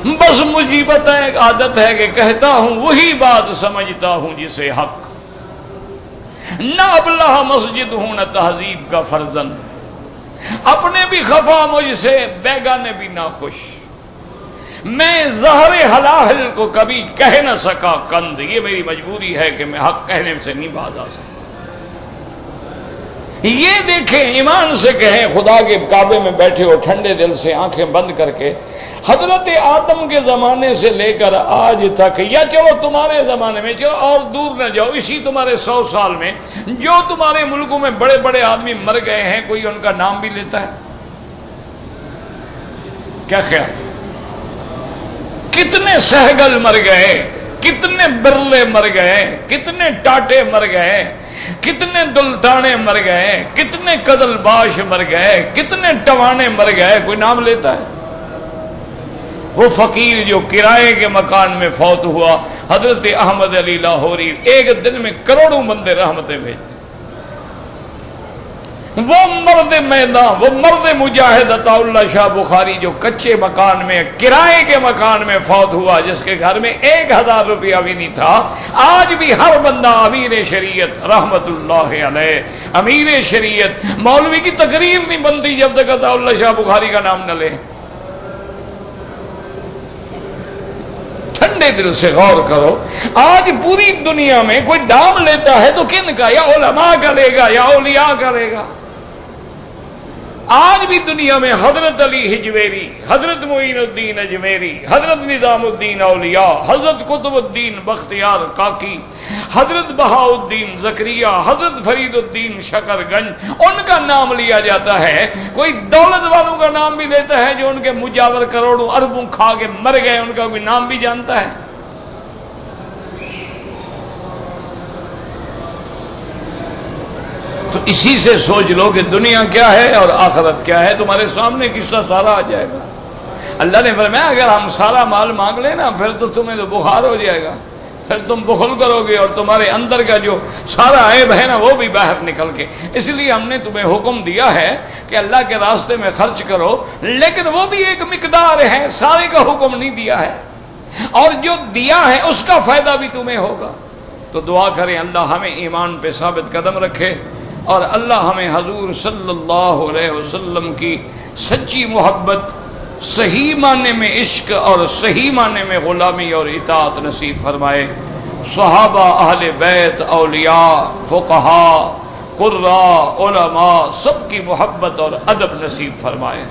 بس مجیبت ہے، ایک عادت ہے کہ کہتا ہوں وہی بات سمجھتا ہوں جسے حق. نہ ابلہ مسجد ہوں نہ تہذیب کا فرزند، اپنے بھی خفا مجھ سے بیگانے بھی نہ خوش. میں زہر حلاحل کو کبھی کہہ نہ سکا کند، یہ میری مجبوری ہے کہ میں حق کہنے سے نہیں باز آ سکتا. یہ دیکھیں ایمان سے کہیں، خدا کے کعبے میں بیٹھے ہو ٹھنڈے دل سے آنکھیں بند کر کے، حضرت آدم کے زمانے سے لے کر آج تک، یا چلو تمہارے زمانے میں چلو اور دور نہ جاؤ، اسی تمہارے 100 سال میں جو تمہارے ملکوں میں بڑے بڑے آدمی مر گئے ہیں، کوئی ان کا نام بھی لیتا ہے؟ کیا خیال؟ کتنے سہگل مر گئے، کتنے برلے مر گئے، کتنے ٹاٹے مر گئے، کتنے دلتانے مر گئے، کتنے کدل باش مر گئے، کتنے ٹوانے مر گئے، کوئی نام لیتا ہے؟ وہ فقیر جو کرائے کے مکان میں فوت ہوا، حضرت احمد علی لاہوری، ایک دن میں کروڑوں بندے رحمتیں بھیجتے. وہ مرد میدان، وہ مرد مجاہد عطا اللہ شاہ بخاری جو کچے مکان میں، کرائے کے مکان میں فوت ہوا، جس کے گھر میں 1000 روپیہ بھی نہیں تھا. آج بھی ہر بندہ امیر شریعت رحمت اللہ علیہ، امیر شریعت، مولوی کی تقریر نہیں بنتی جب تک عطا اللہ شاہ بخاری کا نام نہ لے. ٹھنڈے دل سے غور کرو، آج پوری دنیا میں کوئی نام لیتا ہے تو کن کا؟ یا علماء کا لے گا یا اولیاء کا لے گا. آج بھی دنیا میں حضرت علی حجویری، حضرت معین الدین اجمیری، حضرت نظام الدین اولیاء، حضرت قطب الدین بختیار کاکی، حضرت بہاء الدین زکریہ، حضرت فرید الدین شکر گنج، ان کا نام لیا جاتا ہے. کوئی دولت والوں کا نام بھی لیتا ہے جو ان کے مجاور کروڑوں اربوں کھا کے مر گئے، ان کا کوئی نام بھی جانتا ہے؟ تو اسی سے سوچ لو کہ دنیا کیا ہے اور آخرت کیا ہے. تمہارے سامنے قصہ سارا آ جائے گا. اللہ نے فرمایا اگر ہم سارا مال مانگ لیں نا، پھر تو تمہیں تو بخار ہو جائے گا، پھر تم بخل کرو گے اور تمہارے اندر کا جو سارا عیب ہے نا وہ بھی باہر نکل کے. اس لیے ہم نے تمہیں حکم دیا ہے کہ اللہ کے راستے میں خرچ کرو، لیکن وہ بھی ایک مقدار ہے، سارے کا حکم نہیں دیا ہے، اور جو دیا ہے اس کا فائدہ بھی تمہیں ہوگا. تو دعا کریں اللہ ہمیں ایمان پہ ثابت قدم رکھے، اور اللہ ہمیں حضور صلی اللہ علیہ وسلم کی سچی محبت، صحیح معنی میں عشق اور صحیح معنی میں غلامی اور اطاعت نصیب فرمائے. صحابہ، اہل بیت، اولیاء، فقہاء، قراء، علماء، سب کی محبت اور ادب نصیب فرمائے.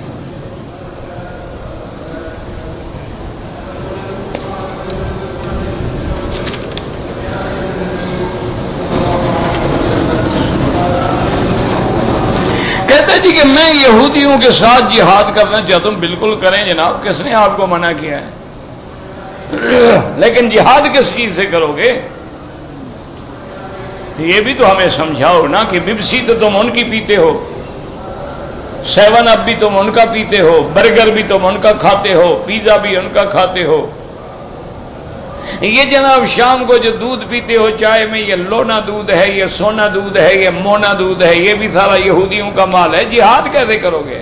کہتے جی کہ میں یہودیوں کے ساتھ جہاد کرنا چاہتا ہوں. بالکل کریں جناب، کس نے آپ کو منع کیا ہے؟ لیکن جہاد کس چیز سے کرو گے؟ یہ بھی تو ہمیں سمجھاؤ نا کہ بپسی تو تم ان کی پیتے ہو، 7 اپ بھی تم ان کا پیتے ہو، برگر بھی تم ان کا کھاتے ہو، پیزا بھی ان کا کھاتے ہو. یہ جناب شام کو جو دودھ پیتے ہو چائے میں، یہ لونا دودھ ہے، یہ سونا دودھ ہے، یہ مونا دودھ ہے، یہ بھی سارا یہودیوں کا مال ہے. جہاد کیسے کرو گے؟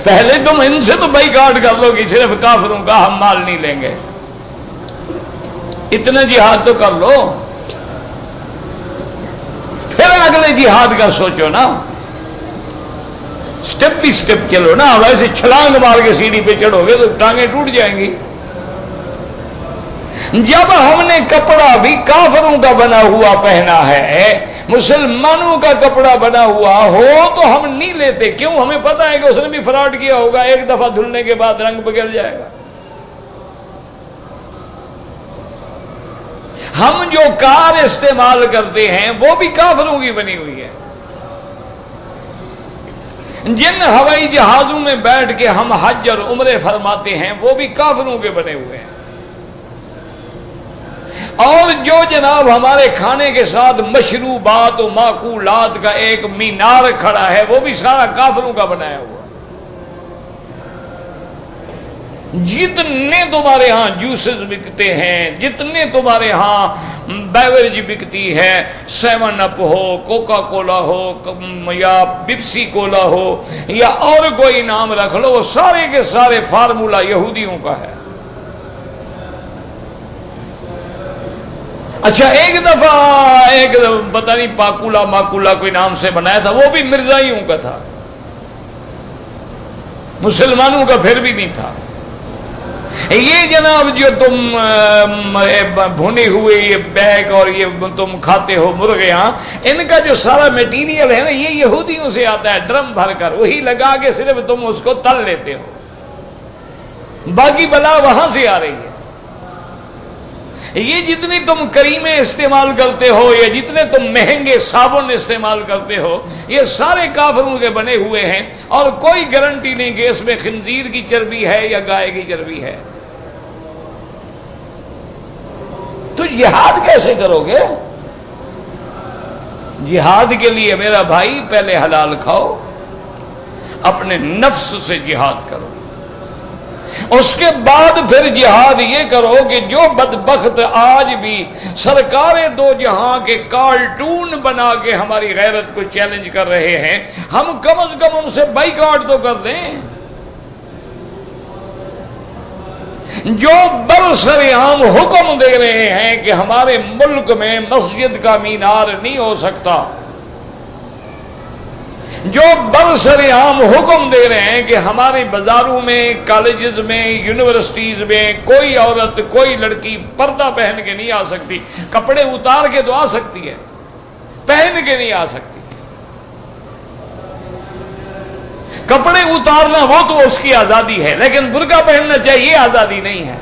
پہلے تم ان سے تو بائیکاٹ کر لو کہ صرف کافروں کا ہم مال نہیں لیں گے، اتنا جہاد تو کر لو، پھر اگلے جہاد کا سوچو نا، سٹیپ بھی سٹیپ چلو نا، ویسے چھلانگ مار کے سیڑھی پہ چڑھو گے تو ٹانگیں ٹوٹ جائیں گی۔ جب ہم نے کپڑا بھی کافروں کا بنا ہوا پہنا ہے، مسلمانوں کا کپڑا بنا ہوا ہو تو ہم نہیں لیتے، کیوں؟ ہمیں پتا ہے کہ اس نے بھی فراڈ کیا ہوگا، ایک دفعہ دھلنے کے بعد رنگ بگڑ جائے گا۔ ہم جو کار استعمال کرتے ہیں وہ بھی کافروں کی بنی ہوئی ہے، جن ہوائی جہازوں میں بیٹھ کے ہم حج اور عمرے فرماتے ہیں وہ بھی کافروں کے بنے ہوئے ہیں، اور جو جناب ہمارے کھانے کے ساتھ مشروبات و معقولات کا ایک مینار کھڑا ہے وہ بھی سارا کافروں کا بنایا ہوا۔ جتنے تمہارے ہاں جوسز بکتے ہیں، جتنے تمہارے ہاں بیوریج بکتی ہے، 7 اپ ہو، کوکا کولا ہو یا پیپسی کولا ہو یا اور کوئی نام رکھ لو، وہ سارے کے سارے فارمولا یہودیوں کا ہے۔ اچھا ایک دفعہ پتہ نہیں پاکولا ماکولا کوئی نام سے بنایا تھا، وہ بھی مرزائیوں کا تھا، مسلمانوں کا پھر بھی نہیں تھا۔ یہ جناب جو تم بھنے ہوئے یہ بیگ اور یہ تم کھاتے ہو مرغیاں، ان کا جو سارا میٹیریل ہے نا یہ یہودیوں سے آتا ہے، ڈرم بھر کر وہی لگا کے صرف تم اس کو تل لیتے ہو، باقی بلا وہاں سے آ رہی ہے۔ یہ جتنی تم کریمیں استعمال کرتے ہو یا جتنے تم مہنگے صابن استعمال کرتے ہو یہ سارے کافروں کے بنے ہوئے ہیں، اور کوئی گارنٹی نہیں کہ اس میں خنزیر کی چربی ہے یا گائے کی چربی ہے۔ تو جہاد کیسے کرو گے؟ جہاد کے لیے میرا بھائی پہلے حلال کھاؤ، اپنے نفس سے جہاد کرو، اس کے بعد پھر جہاد یہ کرو کہ جو بدبخت آج بھی سرکار دو جہاں کے کارٹون بنا کے ہماری غیرت کو چیلنج کر رہے ہیں، ہم کم از کم ان سے بائیکاٹ تو کر دیں۔ جو برسرعام حکم دے رہے ہیں کہ ہمارے ملک میں مسجد کا مینار نہیں ہو سکتا، جو برسرعام حکم دے رہے ہیں کہ ہمارے بازاروں میں، کالجز میں، یونیورسٹیز میں کوئی عورت کوئی لڑکی پردہ پہن کے نہیں آ سکتی، کپڑے اتار کے تو آ سکتی ہے، پہن کے نہیں آ سکتی۔ کپڑے اتارنا وہ تو اس کی آزادی ہے، لیکن برقع پہننا چاہیے آزادی نہیں ہے۔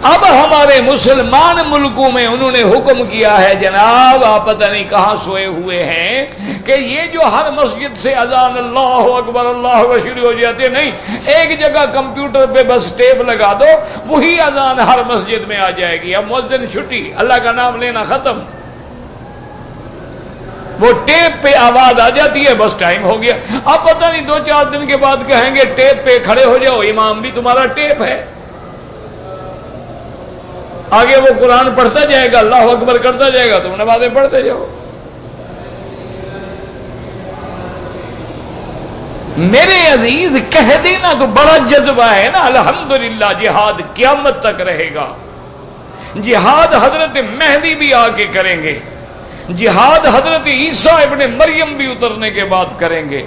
اب ہمارے مسلمان ملکوں میں انہوں نے حکم کیا ہے، جناب آپ پتہ نہیں کہاں سوئے ہوئے ہیں، کہ یہ جو ہر مسجد سے اذان اللہ اکبر اللہ اکبر شروع ہو جاتی ہے، نہیں، ایک جگہ کمپیوٹر پہ بس ٹیپ لگا دو، وہی اذان ہر مسجد میں آ جائے گی۔ اب مؤذن چھٹی، اللہ کا نام لینا ختم، وہ ٹیپ پہ آواز آ جاتی ہے، بس ٹائم ہو گیا۔ اب پتہ نہیں 2-4 دن کے بعد کہیں گے ٹیپ پہ کھڑے ہو جاؤ، امام بھی تمہارا ٹیپ ہے، آگے وہ قرآن پڑھتا جائے گا، اللہ اکبر کرتا جائے گا، تم نمازیں پڑھتے جاؤ۔ میرے عزیز کہہ دینا تو بڑا جذبہ ہے نا، الحمدللہ جہاد قیامت تک رہے گا، جہاد حضرت مہدی بھی آ کے کریں گے، جہاد حضرت عیسیٰ ابن مریم بھی اترنے کے بعد کریں گے،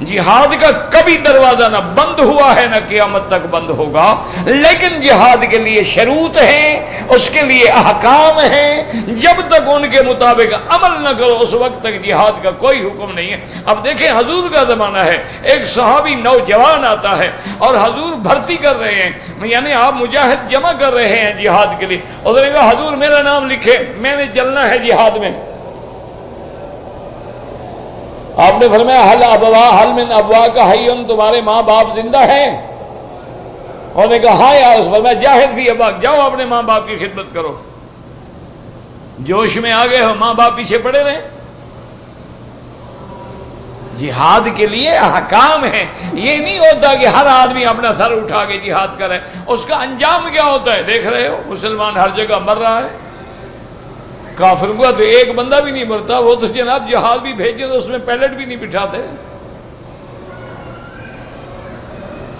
جہاد کا کبھی دروازہ نہ بند ہوا ہے نہ قیامت تک بند ہوگا، لیکن جہاد کے لیے شروط ہیں، اس کے لیے احکام ہیں، جب تک ان کے مطابق عمل نہ کرو اس وقت تک جہاد کا کوئی حکم نہیں ہے۔ اب دیکھیں حضور کا زمانہ ہے، ایک صحابی نوجوان آتا ہے اور حضور بھرتی کر رہے ہیں، یعنی آپ مجاہد جمع کر رہے ہیں جہاد کے لیے، اس نے کہا حضور میرا نام لکھے، میں نے چلنا ہے جہاد میں۔ آپ نے فرمایا حل من ابوا کا حیون، تمہارے ماں باپ زندہ ہیں؟ انہوں نے کہا ہاں یا رسول اللہ۔ فرمایا جاہد فی اباک، جاؤ اپنے ماں باپ کی خدمت کرو۔ جوش میں آ گئے ہو، ماں باپ پیچھے پڑے رہے۔ جہاد کے لیے احکام ہیں، یہ نہیں ہوتا کہ ہر آدمی اپنا سر اٹھا کے جہاد کرے، اس کا انجام کیا ہوتا ہے دیکھ رہے ہو، مسلمان ہر جگہ مر رہا ہے، کافر ہوا تو ایک بندہ بھی نہیں مرتا، وہ تو جناب جہاز بھی بھیجے تو اس میں پیلٹ بھی نہیں بٹھاتے۔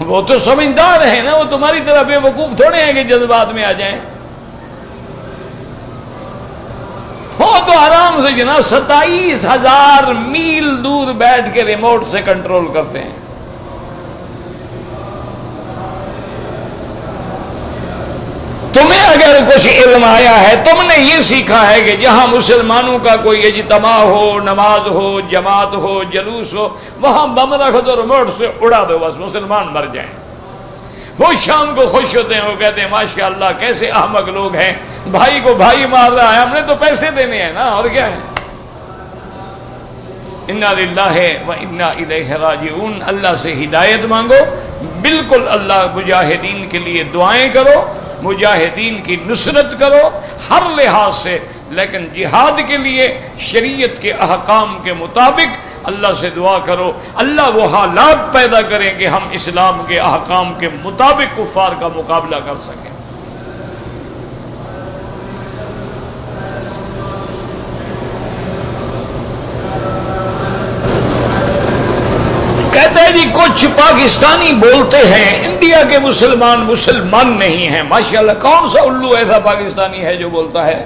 وہ تو سمجھدار ہیں نا، وہ تمہاری طرح بے وقوف تھوڑے ہیں کہ جذبات میں آ جائیں. وہ تو آرام سے جناب 27,000 میل دور بیٹھ کے ریموٹ سے کنٹرول کرتے ہیں. تمہیں اگر کچھ علم آیا ہے، تم نے یہ سیکھا ہے کہ جہاں مسلمانوں کا کوئی اجتماع ہو، نماز ہو، جماعت ہو، جلوس ہو، وہاں بم رکھ دو، ریموٹ سے اڑا دو، بس مسلمان مر جائیں. وہ شام کو خوش ہوتے ہیں، وہ کہتے ہیں ماشاءاللہ کیسے احمق لوگ ہیں، بھائی کو بھائی مار رہا ہے، ہم نے تو پیسے دینے ہیں نا، اور کیا ہے. انا للہ و انا الیہ راجعون. اللہ سے ہدایت مانگو، بالکل اللہ مجاہدین کے لیے دعائیں کرو، مجاہدین کی نصرت کرو ہر لحاظ سے، لیکن جہاد کے لیے شریعت کے احکام کے مطابق اللہ سے دعا کرو، اللہ وہ حالات پیدا کریں کہ ہم اسلام کے احکام کے مطابق کفار کا مقابلہ کر سکیں. کہتے ہیں جی کچھ پاکستانی بولتے ہیں انڈیا کے مسلمان نہیں ہیں. ماشاءاللہ کون سا الو ایسا پاکستانی ہے جو بولتا ہے؟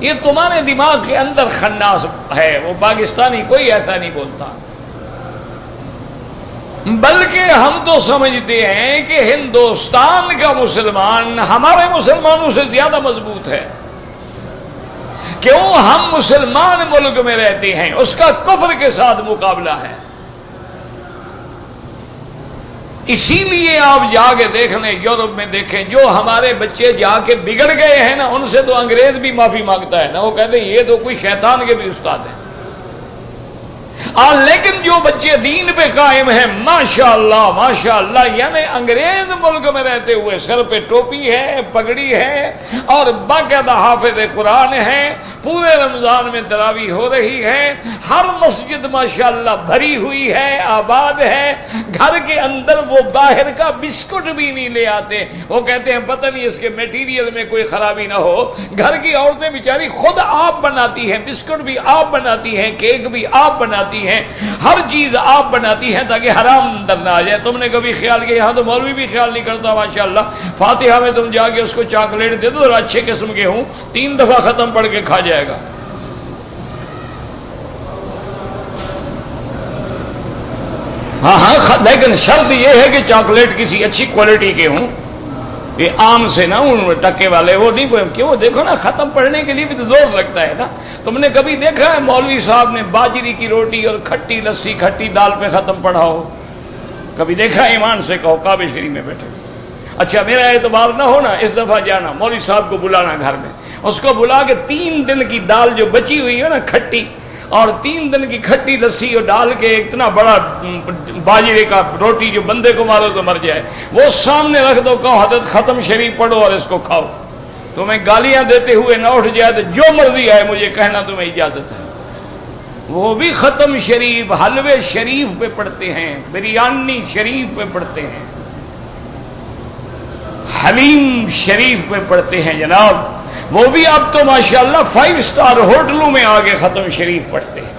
یہ تمہارے دماغ کے اندر خناس ہے، وہ پاکستانی کوئی ایسا نہیں بولتا. بلکہ ہم تو سمجھتے ہیں کہ ہندوستان کا مسلمان ہمارے مسلمانوں سے زیادہ مضبوط ہے. کیوں؟ ہم مسلمان ملک میں رہتے ہیں، اس کا کفر کے ساتھ مقابلہ ہے. اسی لیے آپ جا کے دیکھ لیں، یورپ میں دیکھیں، جو ہمارے بچے جا کے بگڑ گئے ہیں نا، ان سے تو انگریز بھی معافی مانگتا ہے نا. وہ کہتے ہیں یہ تو کوئی شیطان کے بھی استاد ہیں. لیکن جو بچے دین پہ قائم ہیں ماشاءاللہ ماشاءاللہ، یعنی انگریز ملک میں رہتے ہوئے سر پہ ٹوپی ہے، پگڑی ہے، اور باقاعدہ حافظ قرآن ہے، پورے رمضان میں تراویح ہو رہی ہے، ہر مسجد ماشاءاللہ بھری ہوئی ہے، آباد ہے. گھر کے اندر وہ باہر کا بسکٹ بھی نہیں لے آتے. وہ کہتے ہیں پتہ نہیں اس کے میٹیریل میں کوئی خرابی نہ ہو. گھر کی عورتیں بیچاری خود آپ بناتی ہیں، بسکٹ بھی آپ بناتی ہیں، کیک بھی آپ بناتی ہیں، ہر چیز آپ بناتی ہیں تاکہ حرام اندر نہ آ جائے. تم نے کبھی خیال کیا؟ یہاں تو مولوی بھی خیال نہیں کرتا ماشاءاللہ. فاتحہ میں تم جا کے اس کو چاکلیٹ دے دو اور اچھے قسم کے ہوں، 3 دفعہ ختم پڑھ کے کھا جائے گا. ہاں لیکن شرط یہ ہے کہ چاکلیٹ کسی اچھی کوالٹی کے ہوں، یہ عام سے نہ ان ٹکے والے وہ نہیں. کیوں؟ دیکھو نا، ختم پڑھنے کے لیے بھی تو زور لگتا ہے نا. تم نے کبھی دیکھا ہے مولوی صاحب نے باجری کی روٹی اور کھٹی لسی کھٹی دال پہ ختم پڑھا ہو؟ کبھی دیکھا؟ ایمان سے کہو، کعبہ شریف میں بیٹھے. اچھا میرا اعتبار نہ ہونا، اس دفعہ جانا مولوی صاحب کو بلانا گھر میں، اس کو بلا کے 3 دن کی دال جو بچی ہوئی ہے نا کھٹی، اور 3 دن کی کھٹی لسی اور ڈال کے اتنا بڑا باجرے کا روٹی جو بندے کو مارو تو مر جائے، وہ سامنے رکھ دو، کہو حضرت ختم شریف پڑھو اور اس کو کھاؤ. تمہیں گالیاں دیتے ہوئے نہ اٹھ جائے تو جو مرضی آئے مجھے کہنا، تمہیں اجازت ہے. وہ بھی ختم شریف، حلوے شریف پہ پڑھتے ہیں، بریانی شریف پہ پڑھتے ہیں، حلیم شریف پہ پڑھتے ہیں جناب. وہ بھی اب تو ماشاءاللہ 5 اسٹار ہوٹلوں میں آگے ختم شریف پڑھتے ہیں،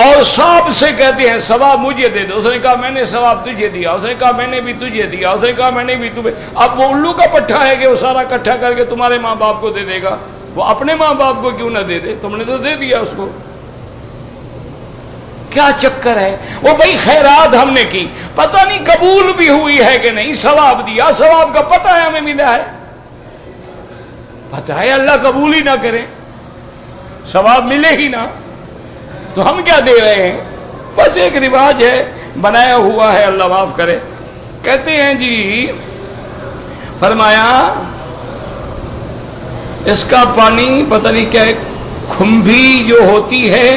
اور صاحب سے کہتے ہیں ثواب مجھے دے دو. اس نے کہا میں نے ثواب تجھے دیا، اس نے کہا میں نے بھی تجھے دیا، اس نے کہا میں نے بھی تمہیں. اب وہ الو کا پٹھا ہے کہ وہ سارا اکٹھا کر کے تمہارے ماں باپ کو دے دے گا. وہ اپنے ماں باپ کو کیوں نہ دے دے؟ تم نے تو دے دیا اس کو. کیا چکر ہے؟ وہ بھائی خیرات ہم نے کی، پتہ نہیں قبول بھی ہوئی ہے کہ نہیں. ثواب دیا، ثواب کا پتہ ہے ہمیں ملا ہے، پتہ ہے اللہ قبول ہی نہ کرے، ثواب ملے ہی نہ، تو ہم کیا دے رہے ہیں؟ بس ایک رواج ہے بنایا ہوا ہے، اللہ معاف کرے. کہتے ہیں جی، فرمایا اس کا پانی پتہ نہیں کیا، کھمبھی جو ہوتی ہے،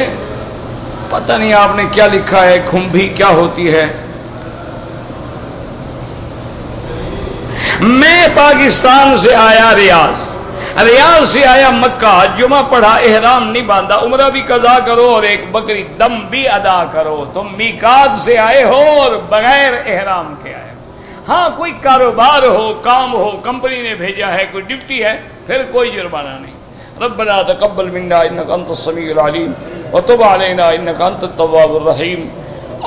پتہ نہیں آپ نے کیا لکھا ہے، کھمبھی کیا ہوتی ہے. میں پاکستان سے آیا ریاض سے آیا مکہ، جمعہ پڑھا، احرام نہیں باندھا، عمرہ بھی قضا کرو اور ایک بکری دم بھی ادا کرو. تم میقات سے آئے ہو اور بغیر احرام کے آئے. ہاں کوئی کاروبار ہو، کام ہو، کمپنی نے بھیجا ہے، کوئی ڈیوٹی ہے، پھر کوئی جرمانہ نہیں. ربنا تقبل منا انك انت السميع العليم وتب علينا انك انت التواب الرحيم.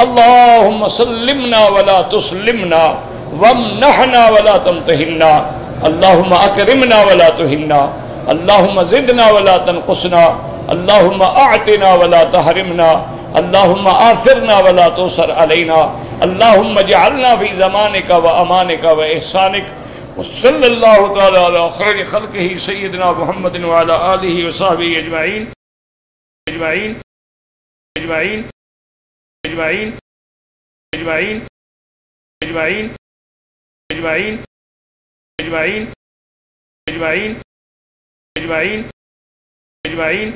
اللهم سلمنا ولا تسلمنا وامنحنا ولا تمتحنا اللهم اکرمنا ولا تهنا اللهم زدنا ولا تنقصنا اللهم اعطنا ولا تحرمنا اللهم آثرنا ولا تؤثر علينا اللهم اجعلنا في زمانك وامانك واحسانك وصلی اللہ تعالی علی خیر خلقہ سیدنا محمد وعلی آلہ وصحبہ اجمعین اجمعین اجمعین اجمعین اجمعین اجمعین اجمعین اجمعین اجمعین اجمعین اجمعین